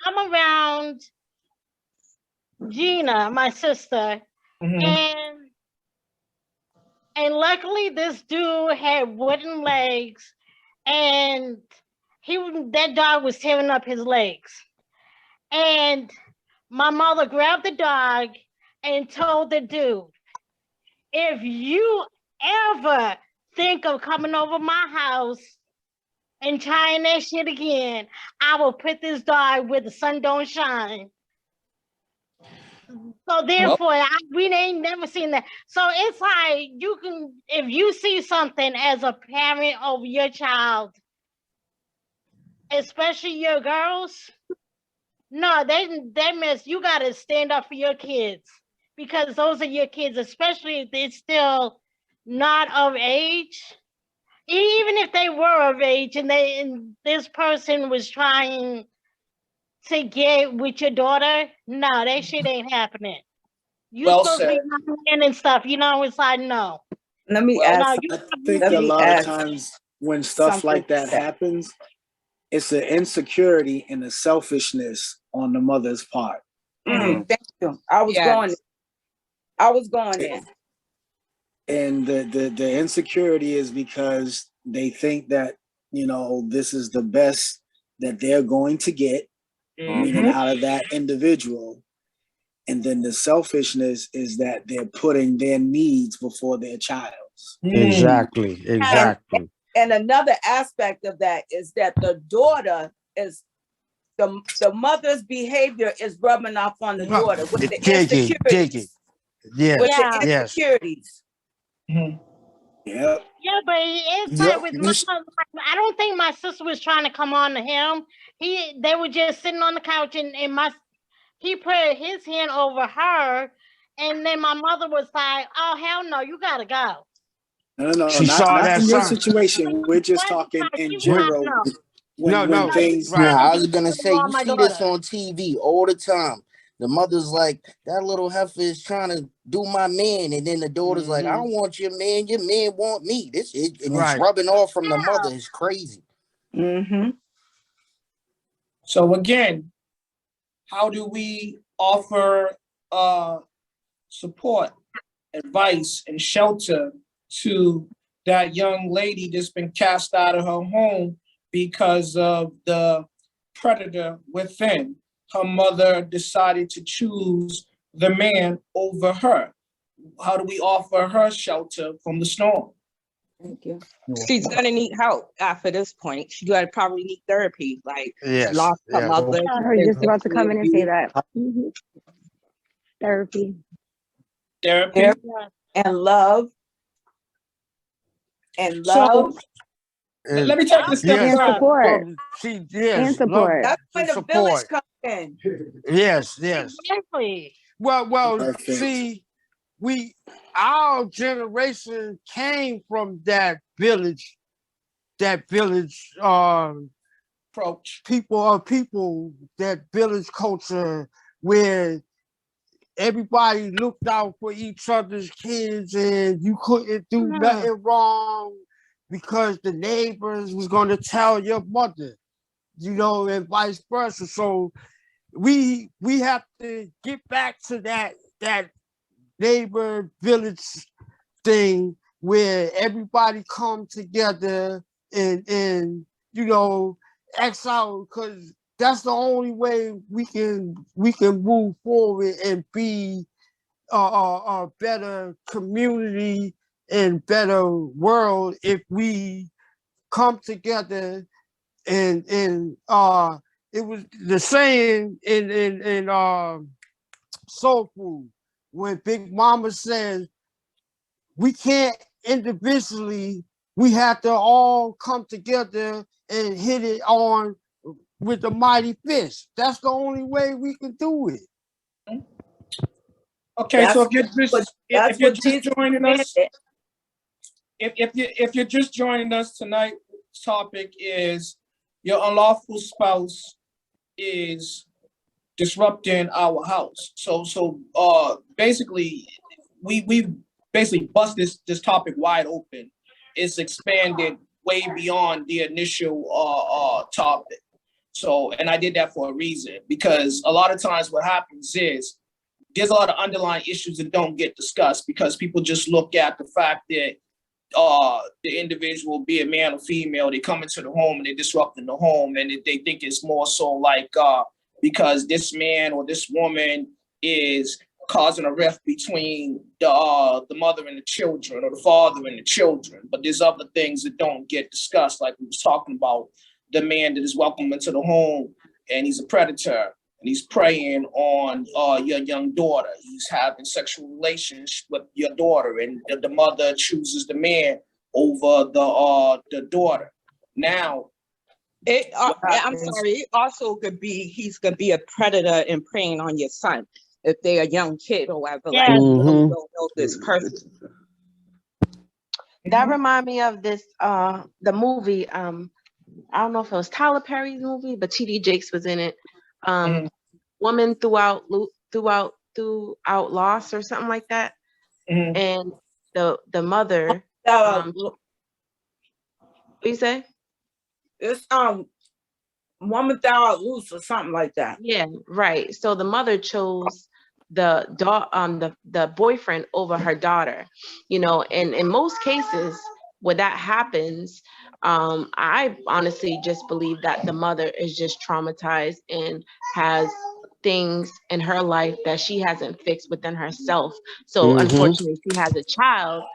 I'm around Gina, my sister, and luckily this dude had wooden legs, and that dog was tearing up his legs. And my mother grabbed the dog and told the dude, if you ever think of coming over my house and trying that shit again, I will put this dog where the sun don't shine. So therefore, we ain't never seen that. So it's like you can, if you see something as a parent over your child, especially your girls, no, they miss. You gotta stand up for your kids because those are your kids, especially if they're still not of age. Even if they were of age and this person was trying to get with your daughter, no, that shit ain't happening. You Well supposed to be said. in and stuff, it's like no. Let me Well, ask. I think Let a me lot of ask times when stuff something like that to that. happens, it's an insecurity and a selfishness on the mother's part. Thank you. I was going there. And the insecurity is because they think that, this is the best that they're going to get, meaning out of that individual. And then the selfishness is that they're putting their needs before their child's. Exactly. And another aspect of that is that the daughter is the mother's behavior is rubbing off on the daughter with the insecurities. Yes. With the insecurities. Yeah. Yeah, but it's like with my son, I don't think my sister was trying to come on to him. They were just sitting on the couch and he put his hand over her, and then my mother was like, "Oh hell no, you gotta go." No, She not saw that in your sign. situation. We're just talking in general. When things. Nah, I was gonna say you my see this on TV all the time. The mother's like, that little heifer is trying to do my man, and then the daughter's like, I don't want your man want me. And it's rubbing off from the mother. It's crazy. So again, how do we offer support, advice, and shelter to that young lady that's been cast out of her home because of the predator within? Her mother decided to choose the man over her. How do we offer her shelter from the storm? Thank you. She's gonna need help after this point. She's gonna probably need therapy. Like she lost her mother. I heard just about to come in and say that. Therapy. And love. And love. So, let me take this step and back. support. And support. That's when the village comes in. Yes. Exactly. Well, see, our generation came from that village approach. People, that village culture where everybody looked out for each other's kids and you couldn't do nothing wrong because the neighbors was going to tell your mother, and vice versa. So we have to get back to that neighbor village thing where everybody come together and X out, because that's the only way we can move forward and be a better community and better world if we come together and it was the saying in Soul Food when Big Mama says we can't individually, we have to all come together and hit it on with the mighty fist. That's the only way we can do it. Okay, so if you're just joining us, if you're just joining us tonight, topic is your unlawful spouse is disrupting our house. So basically we basically bust this topic wide open. It's expanded way beyond the initial topic. So, and I did that for a reason, because a lot of times what happens is there's a lot of underlying issues that don't get discussed because people just look at the fact that the individual, be it man or female, they come into the home and they're disrupting the home, and they think it's more so like because this man or this woman is causing a rift between the mother and the children, or the father and the children. But there's other things that don't get discussed, like we was talking about the man that is welcome into the home and he's a predator and he's preying on your young daughter. He's having sexual relations with your daughter, and the mother chooses the man over the daughter. Now, I'm sorry. It also could be he's gonna be a predator and preying on your son if they're a young kid or whatever. Yeah. Like you don't know this person. That remind me of this the movie. I don't know if it was Tyler Perry's movie, but T.D. Jakes was in it. Woman throughout loss or something like that. And the mother. What you say? It's Woman Thou Loose or something like that. Yeah, right. So the mother chose the boyfriend over her daughter, you know, and in most cases when that happens, I honestly just believe that the mother is just traumatized and has things in her life that she hasn't fixed within herself. So unfortunately, she has a child,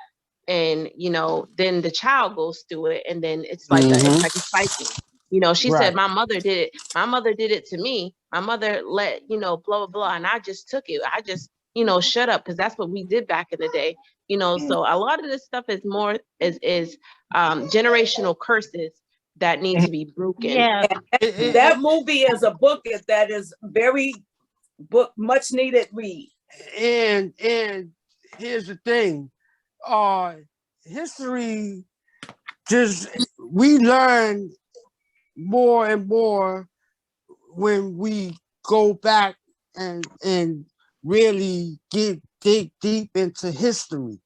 and you know, then the child goes through it, and then it's like it's like a cycle. You know, she said, my mother did it. My mother did it to me. My mother let, you know, blah, blah, blah. And I just took it. I just, you know, shut up, because that's what we did back in the day. You know, so a lot of this stuff is more is generational curses that need to be broken. Yeah. That movie is a book that is very much needed read. And here's the thing. History, just we learn more and more when we go back and really dig deep into history.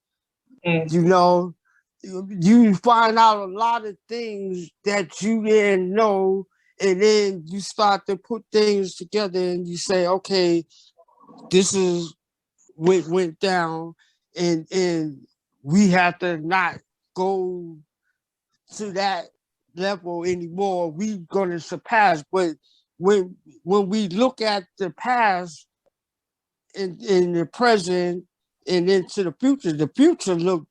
You know, you find out a lot of things that you didn't know, and then you start to put things together and you say, okay, this is what went down, and we have to not go to that level anymore. We're going to surpass. But when we look at the past in the present and into the future look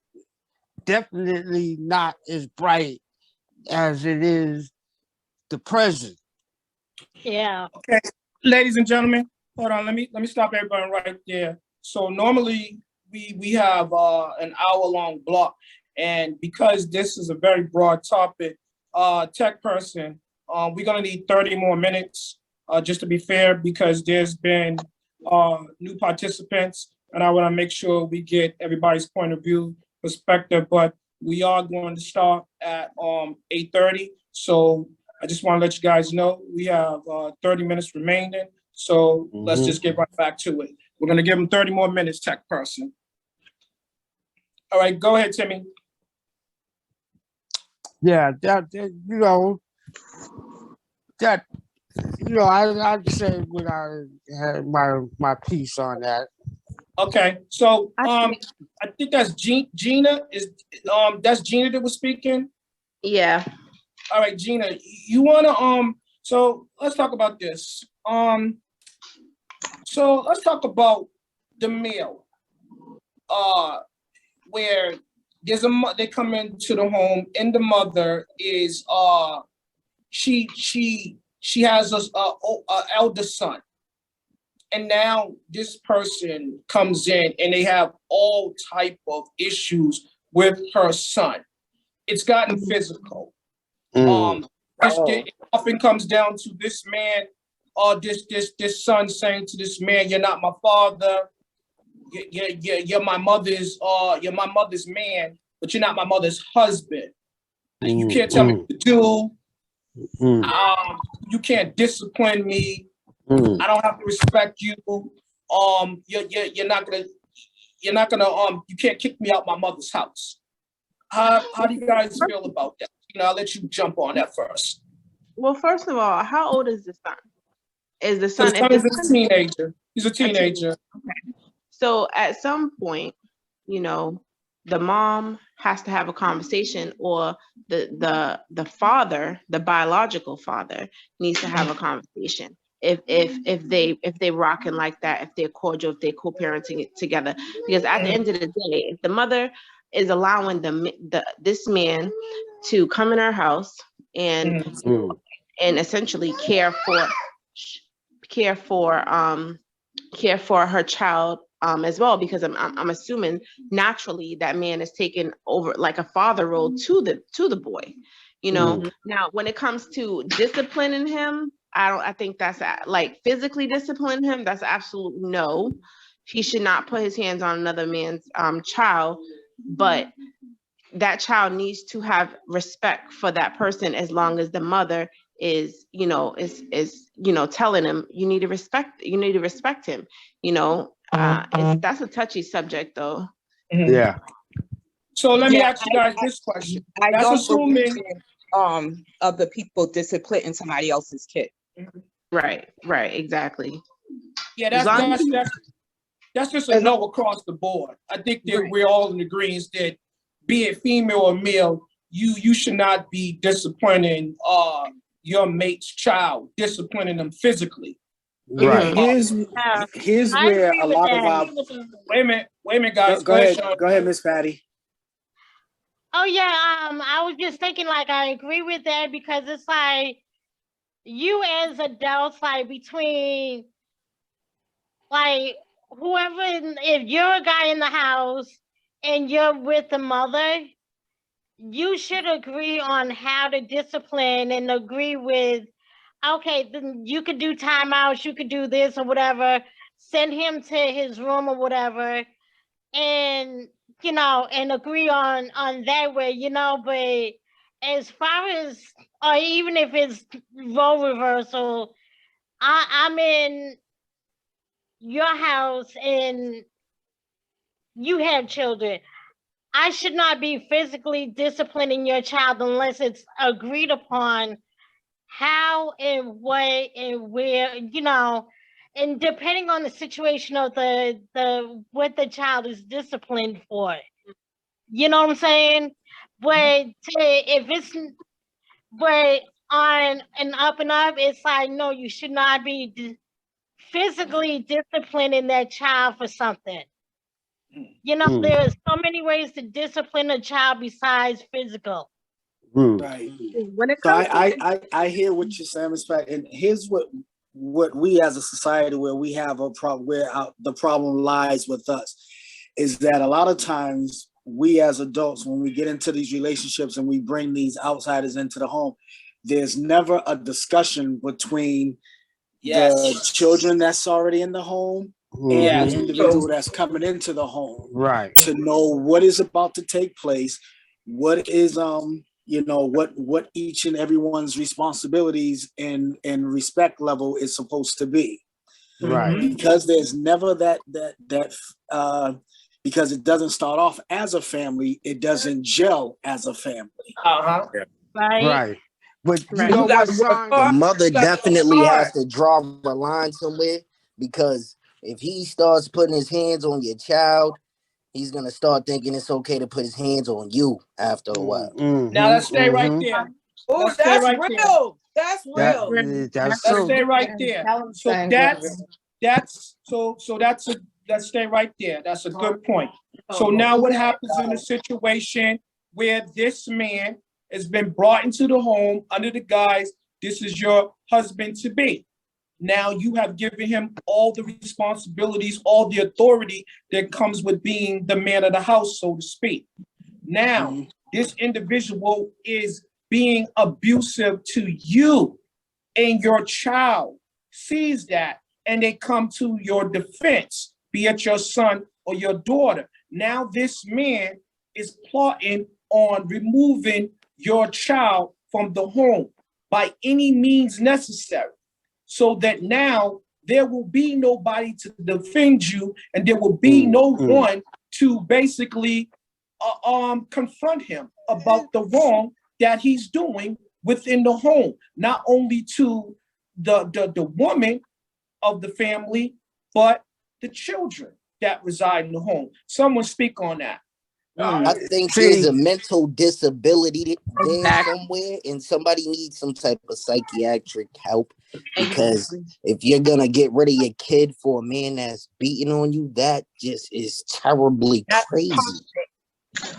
definitely not as bright as it is the present. Yeah. Okay, ladies and gentlemen, hold on. Let me stop everybody right there. So normally we have an hour-long block, and because this is a very broad topic, tech person, we're gonna need 30 more minutes, just to be fair, because there's been new participants, and I want to make sure we get everybody's point of view, perspective. But we are going to start at 8:30. So I just want to let you guys know we have 30 minutes remaining. So let's just get right back to it. We're going to give them 30 more minutes, tech person. All right, go ahead, Timmy. Yeah, that I'd say when I had my piece on that. Okay, so I think that's Gina. That's Gina that was speaking? Yeah. All right, Gina, you wanna so let's talk about this. So let's talk about the male. Where there's they come into the home, and the mother is she has a elder son. And now this person comes in and they have all type of issues with her son. It's gotten physical. It often comes down to this man, this son saying to this man, "You're not my father. You're my mother's man, but you're not my mother's husband. And you can't tell me what to do. You can't discipline me. I don't have to respect you. You're not gonna you can't kick me out my mother's house." How do you guys feel about that? I'll let you jump on that first. Well, first of all, how old is the son? Is the son? The son is a teenager. He's a teenager. Okay. So at some point, you know, the mom has to have a conversation, or the father, the biological father, needs to have a conversation. If they rocking like that, if they're cordial, if they're co-parenting it together. Because at the end of the day, if the mother is allowing this man to come in her house and essentially care for her child as well, because I'm assuming naturally that man is taking over like a father role to the boy, you know. Now when it comes to disciplining him, I think that's like physically disciplining him, that's absolute no. He should not put his hands on another man's child, but that child needs to have respect for that person, as long as the mother is telling him you need to respect him, that's a touchy subject though. Yeah. So let me ask you guys this question. I That's don't assuming believe in other people disciplining somebody else's kid. Right, exactly. Yeah, that's just a no across the board. I think that we're all in agreement that, be it female or male, you should not be disciplining your mate's child, disciplining them physically. Right. Here's I where agree a with lot of that. our Wait a minute, guys. go ahead, Sean. go ahead, Miss Patty. Oh yeah, I was just thinking, like, I agree with that, because it's like you as adults, like between like whoever, if you're a guy in the house and you're with the mother, you should agree on how to discipline and agree with, okay, then you could do timeouts, you could do this or whatever, send him to his room or whatever, and and agree on that way, but as far as, or even if it's role reversal, I'm in your house and you have children. I should not be physically disciplining your child unless it's agreed upon how and what and where, and depending on the situation of the what the child is disciplined for. You know what I'm saying? But if it's but on an up and up, it's like, no, you should not be physically disciplining that child for something. There's so many ways to discipline a child besides physical. Right. When it So comes I hear what you're saying, Miss Patty, and here's what we as a society, where we have a problem, where the problem lies with us, is that a lot of times we as adults, when we get into these relationships and we bring these outsiders into the home, there's never a discussion between the children that's already in the home and the individual that's coming into the home, Right. to know what is about to take place, what is what each and everyone's responsibilities and respect level is supposed to be. Right. Because there's never that because it doesn't start off as a family, it doesn't gel as a family. Right. But you know You what, gotta work son? The hard. mother You gotta work definitely has hard. to draw a line somewhere, because if he starts putting his hands on your child, he's gonna start thinking it's okay to put his hands on you after a while. Now let's stay right there. Oh, Let's stay that's right real. there. That's real. That's Let's true. stay right there. So let's stay right there. That's a good point. So now what happens in a situation where this man has been brought into the home under the guise, this is your husband to be. Now you have given him all the responsibilities, all the authority that comes with being the man of the house, so to speak. Now, this individual is being abusive to you, and your child sees that, and they come to your defense, be it your son or your daughter. Now this man is plotting on removing your child from the home by any means necessary, so that now there will be nobody to defend you, and there will be no one to basically confront him about the wrong that he's doing within the home, not only to the woman of the family, but the children that reside in the home. Someone speak on that. I think See, there's a mental disability there Exactly. somewhere, and somebody needs some type of psychiatric help. Because Exactly. if you're gonna get rid of your kid for a man that's beating on you, that just is terribly That's crazy.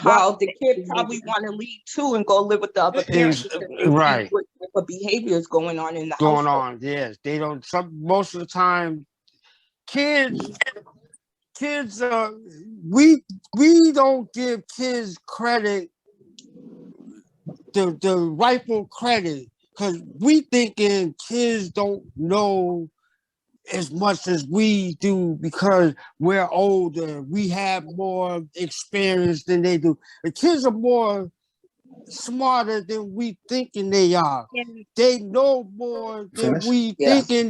Well, the kid probably want to leave too and go live with the other parent is because they see right what behavior is going on in the going household. on. Yes, they don't. Most of the time, kids we don't give kids credit, the rightful credit, because we thinking kids don't know as much as we do because we're older, we have more experience than they do. The kids are more smarter than we thinking they are. They know more than we thinking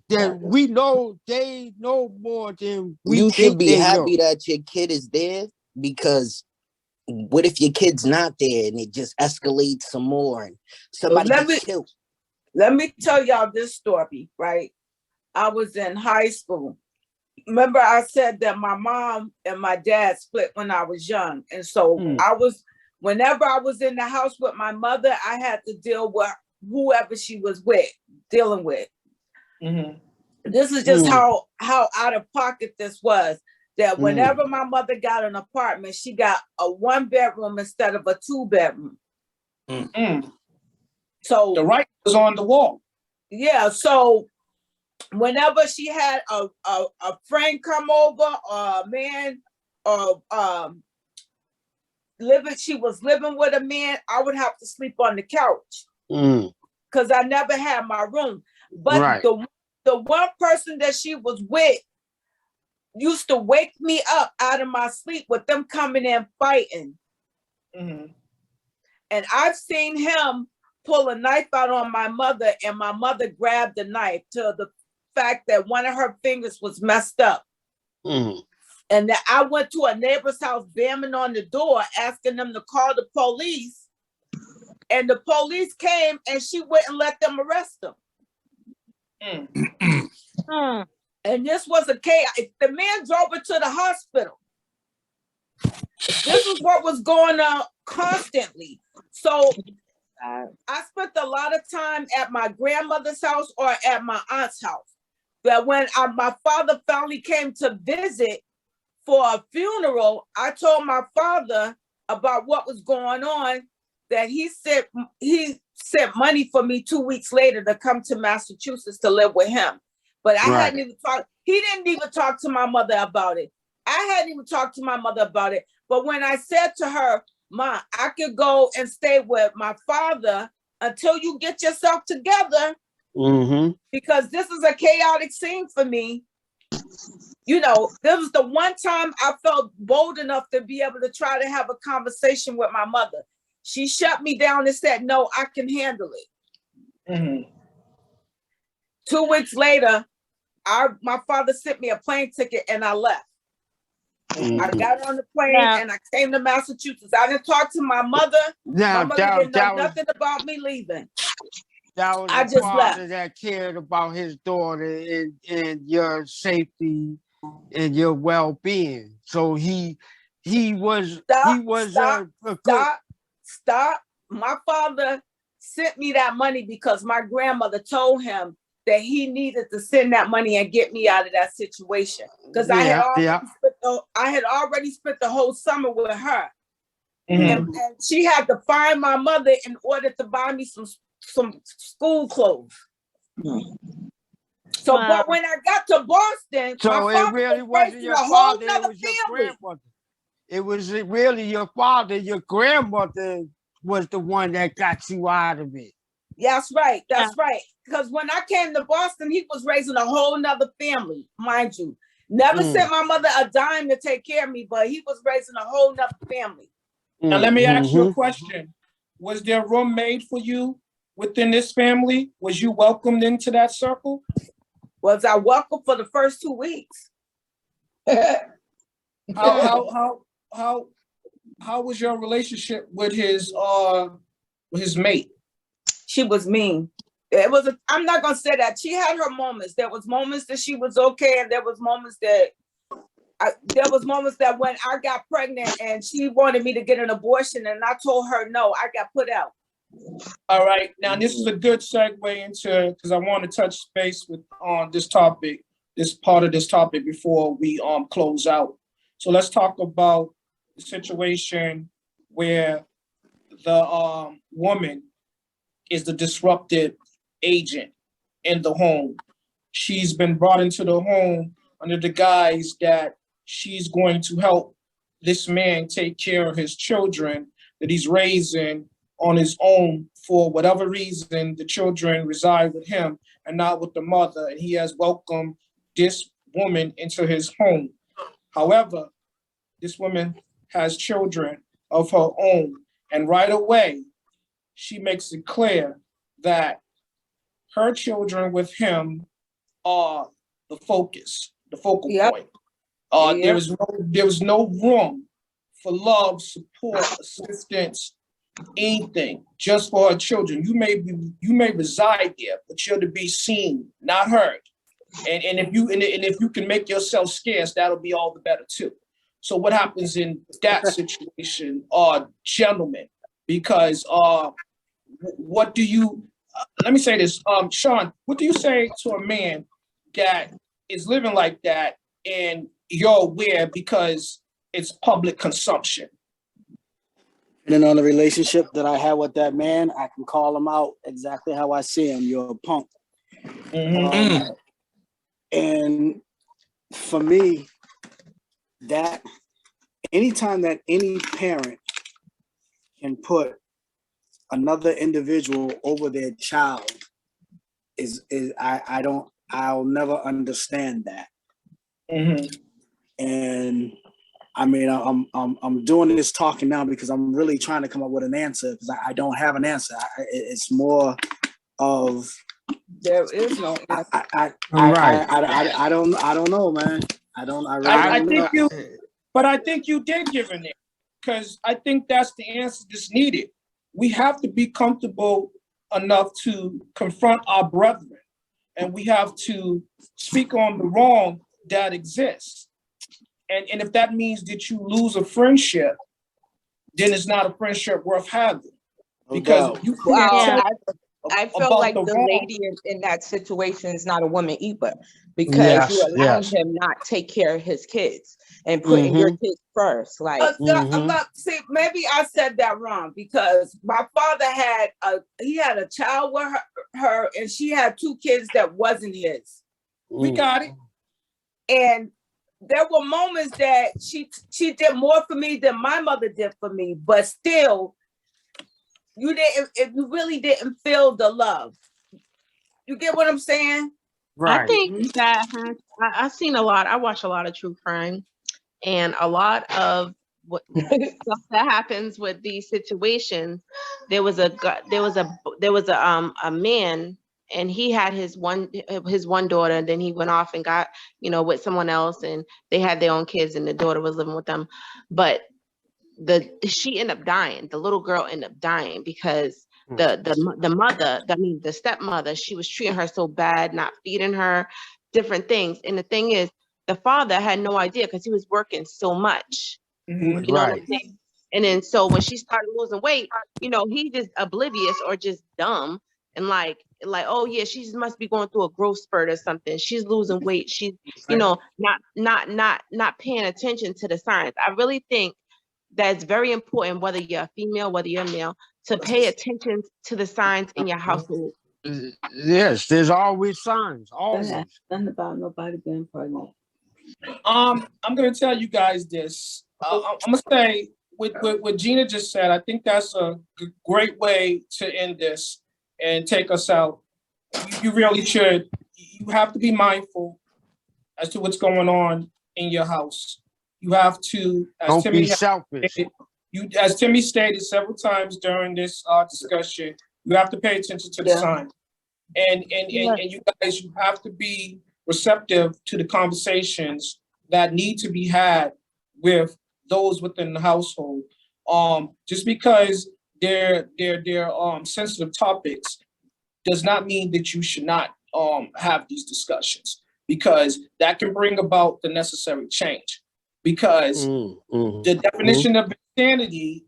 that we know they know more than we You should think be they know. happy that your kid is there, because what if your kid's not there and it just escalates some more and somebody gets killed? Let me tell y'all this story, right? I was in high school. Remember I said that my mom and my dad split when I was young. And so whenever I was in the house with my mother, I had to deal with whoever she was dealing with. This is just how out of pocket this was. That whenever my mother got an apartment, she got a 1-bedroom instead of a 2-bedroom. So the right was on the wall. Yeah, so whenever she had a friend come over, or a man, or she was living with a man, I would have to sleep on the couch because I never had my room. But the one person that she was with used to wake me up out of my sleep with them coming in fighting. And I've seen him pull a knife out on my mother, and my mother grabbed the knife to the fact that one of her fingers was messed up. And that I went to a neighbor's house banging on the door, asking them to call the police. And the police came and she wouldn't let them arrest them. And this was a chaos. The man drove her to the hospital. This is what was going on constantly. So I spent a lot of time at my grandmother's house or at my aunt's house. But when my father finally came to visit for a funeral, I told my father about what was going on, that he sent money for me 2 weeks later to come to Massachusetts to live with him. But I hadn't even talked, he didn't even talk to my mother about it. I hadn't even talked to my mother about it. But when I said to her, Ma, I could go and stay with my father until you get yourself together, because this is a chaotic scene for me. You know, this was the one time I felt bold enough to be able to try to have a conversation with my mother. She shut me down and said, no, I can handle it. 2 weeks later, my father sent me a plane ticket and I left. I got on the plane and I came to Massachusetts. I didn't talk to my mother. My mother didn't know nothing about me leaving. That was I a just father left. that cared about his daughter and your safety and your well-being. So he was Stop. My father sent me that money because my grandmother told him that he needed to send that money and get me out of that situation. Because I had already spent the whole summer with her. And she had to find my mother in order to buy me some school clothes. So, but when I got to Boston, my father really was raising a whole nother family. It was really your father. Your grandmother was the one that got you out of it. That's right. That's right. Because when I came to Boston, he was raising a whole nother family, mind you. Never sent my mother a dime to take care of me, but he was raising a whole nother family. Now, let me ask you a question. Was there room made for you within this family? Was you welcomed into that circle? Was I welcome for the first 2 weeks? How was your relationship with his mate? She was mean. I'm not gonna say that. She had her moments. There was moments that she was okay, and there was moments that there was moments that when I got pregnant and she wanted me to get an abortion and I told her no, I got put out. All right, now this is a good segue into, because I want to touch base with on this topic, this part of this topic before we close out. So let's talk about the situation where the woman is the disruptive agent in the home. She's been brought into the home under the guise that she's going to help this man take care of his children that he's raising on his own. For whatever reason, the children reside with him and not with the mother, and he has welcomed this woman into his home. However, this woman has children of her own, and right away, she makes it clear that her children with him are the focus, the focal point. There was no room for love, support, assistance, anything, just for her children. You may reside there, but you're to be seen, not heard. And if you can make yourself scarce, that'll be all the better too. So what happens in that situation, gentlemen? Because what do you? Let me say this, Sean. What do you say to a man that is living like that and you're aware because it's public consumption? And on the relationship that I had with that man, I can call him out exactly how I see him. You're a punk. And for me, that anytime that any parent can put another individual over their child I'll never understand that. And I mean, I'm doing this talking now because I'm really trying to come up with an answer because I don't have an answer. It's more of there is no answer. I don't know, man. I think you did give an answer, because I think that's the answer that's needed. We have to be comfortable enough to confront our brethren, and we have to speak on the wrong that exists. And if that means that you lose a friendship, then it's not a friendship worth having. Because you can't I feel like the lady in that situation is not a woman either, because you allowed him not take care of his kids and putting your kids first. Like, see, maybe I said that wrong, because my father had a child with her and she had 2 kids that wasn't his. We got it. And there were moments that she did more for me than my mother did for me, but still, you really didn't feel the love. You get what I'm saying? Right. I think that I've seen a lot. I watch a lot of true crime, and a lot of what stuff that happens with these situations. There was a man, and he had his one daughter, and then he went off and got with someone else, and they had their own kids, and the daughter was living with them, but she ended up dying. The little girl ended up dying because the mother, the stepmother, she was treating her so bad, not feeding her, different things. And the thing is, the father had no idea because he was working so much. You know what I'm saying? And then so when she started losing weight, he just oblivious or just dumb and like, oh yeah, she must be going through a growth spurt or something. She's losing weight. She's, not paying attention to the signs. I really think that's very important, whether you're a female, whether you're a male, to pay attention to the signs in your household. Yes, there's always signs. Always. Nothing about nobody being pregnant. I'm going to tell you guys this. I'm going to say with what Gina just said, I think that's a great way to end this and take us out. You really should. You have to be mindful as to what's going on in your house. You have to, as Timmy stated several times during this discussion, you have to pay attention to the signs. And you guys, you have to be receptive to the conversations that need to be had with those within the household. Just because they're sensitive topics does not mean that you should not have these discussions, because that can bring about the necessary change. because the definition of insanity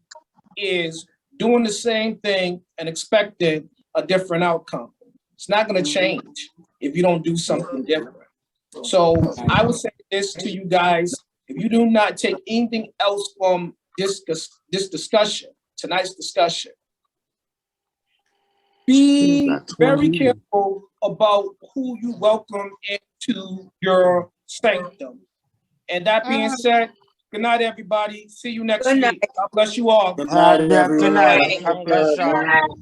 is doing the same thing and expecting a different outcome. It's not going to change if you don't do something different. So I would say this to you guys: if you do not take anything else from this discussion, tonight's discussion, be very careful about who you welcome into your sanctum. And that being said, good night, everybody. See you next week. God bless you all. Good night, everyone. God bless y'all.